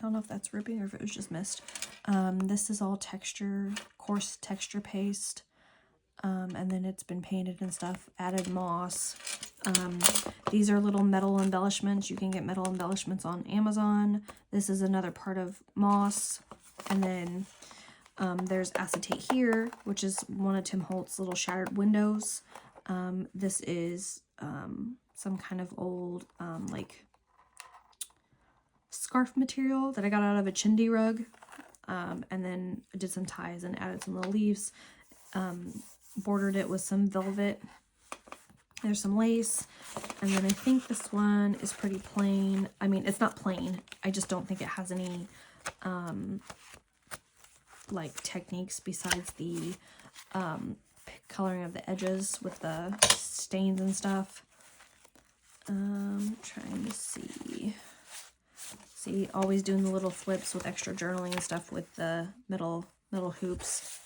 don't know if that's ripping or if it was just mist. This is all texture, coarse texture paste. And then it's been painted and stuff. Added moss. These are little metal embellishments. You can get metal embellishments on Amazon. This is another part of moss. And then there's acetate here, which is one of Tim Holtz's little shattered windows. This is some kind of old like scarf material that I got out of a chindi rug. And then I did some ties and added some little leaves. Bordered it with some velvet. There's some lace. And then I think this one is pretty plain. I mean, it's not plain. I just don't think it has any like techniques besides the coloring of the edges with the stains and stuff. Trying to see. See, always doing the little flips with extra journaling and stuff with the metal hoops.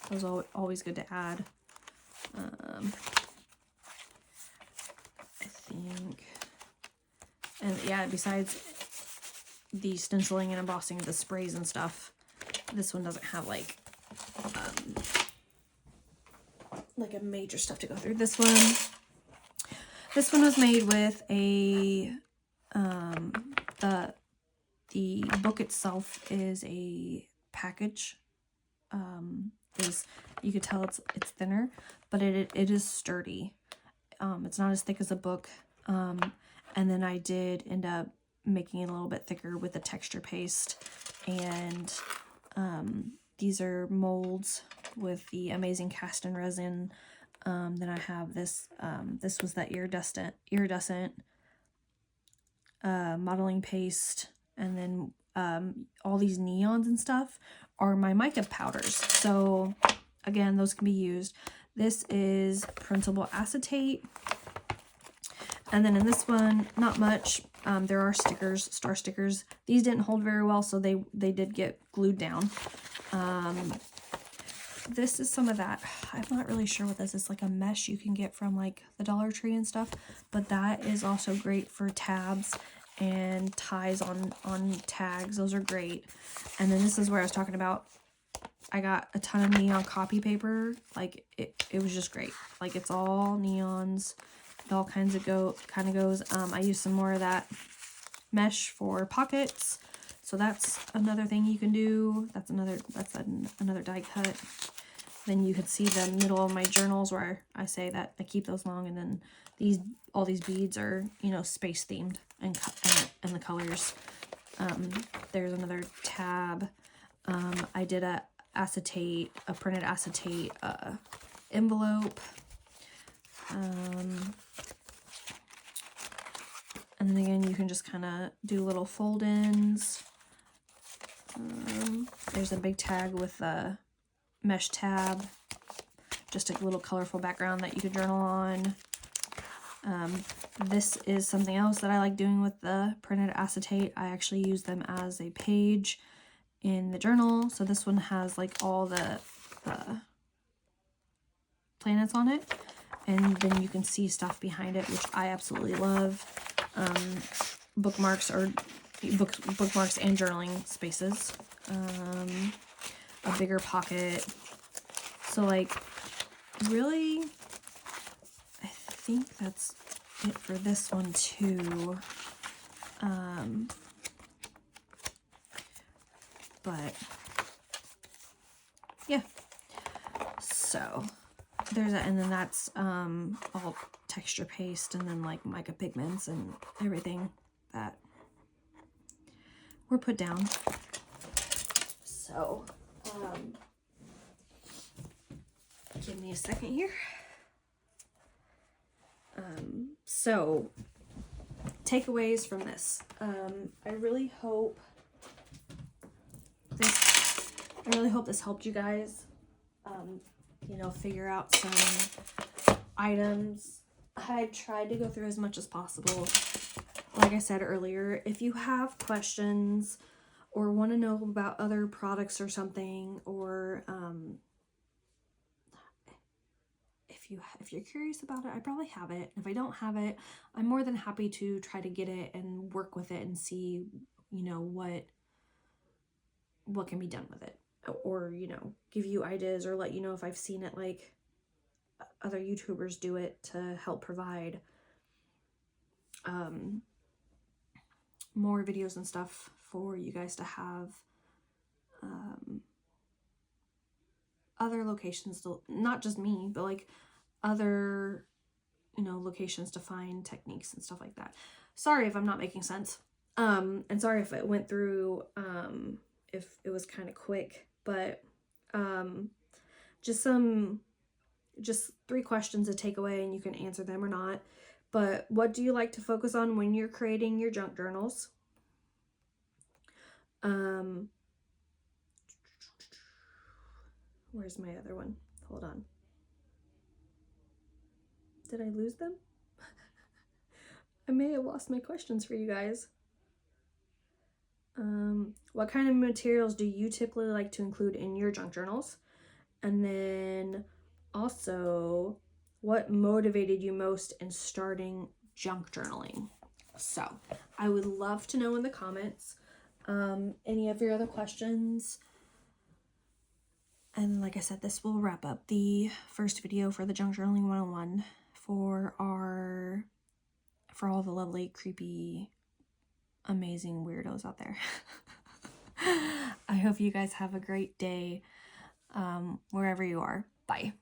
Those are always good to add. I think, and yeah, besides the stenciling and embossing of the sprays and stuff, this one doesn't have like a major stuff to go through. This one was made with a the book itself is a package. You could tell it's thinner, but it is sturdy. It's not as thick as a book. And then I did end up making it a little bit thicker with the texture paste. And these are molds with the amazing cast and resin. Then I have this. This was that iridescent modeling paste. And then all these neons and stuff are my mica powders. So again, those can be used. This is printable acetate. And then in this one, not much. There are stickers, star stickers. These didn't hold very well, so they did get glued down. This is some of that. I'm not really sure what this is. Like a mesh you can get from like the Dollar Tree and stuff. But that is also great for tabs and ties on tags. Those are great. And then this is where I was talking about. I got a ton of neon copy paper. Like it was just great. Like it's all neons. It all kinds of goes. I used some more of that mesh for pockets. So that's another thing you can do. That's another die cut. Then you can see the middle of my journals where I say that I keep those long, and then all these beads are, you know, space themed and the colors. There's another tab. I did a printed acetate envelope. And then again, you can just kind of do little fold-ins. There's a big tag with a mesh tab, just a little colorful background that you could journal on. This is something else that I like doing with the printed acetate. I actually use them as a page in the journal. So this one has like all the planets on it, and then you can see stuff behind it, which I absolutely love. Bookmarks and journaling spaces. A bigger pocket. So like really, I think that's it for this one too. But yeah, so there's that, and then that's all texture paste and then like mica pigments and everything that were put down. So, give me a second here. So takeaways from this. I really hope this helped you guys, you know, figure out some items. I tried to go through as much as possible. Like I said earlier, if you have questions or want to know about other products or something, or if you're curious about it, I probably have it. If I don't have it, I'm more than happy to try to get it and work with it and see, you know, what can be done with it, or, you know, give you ideas or let you know if I've seen it like other YouTubers do it to help provide more videos and stuff for you guys to have other locations to, not just me, but like other, you know, locations to find techniques and stuff like that. Sorry if I'm not making sense. And sorry if it went through, if it was kind of quick, but just 3 questions to take away, and you can answer them or not. But what do you like to focus on when you're creating your junk journals? Where's my other one? Hold on. Did I lose them? I may have lost my questions for you guys. What kind of materials do you typically like to include in your junk journals? And then also, what motivated you most in starting junk journaling? So I would love to know in the comments any of your other questions. And like I said, this will wrap up the first video for the Junk Journaling 101 for all the lovely, creepy, amazing weirdos out there. I hope you guys have a great day wherever you are. Bye.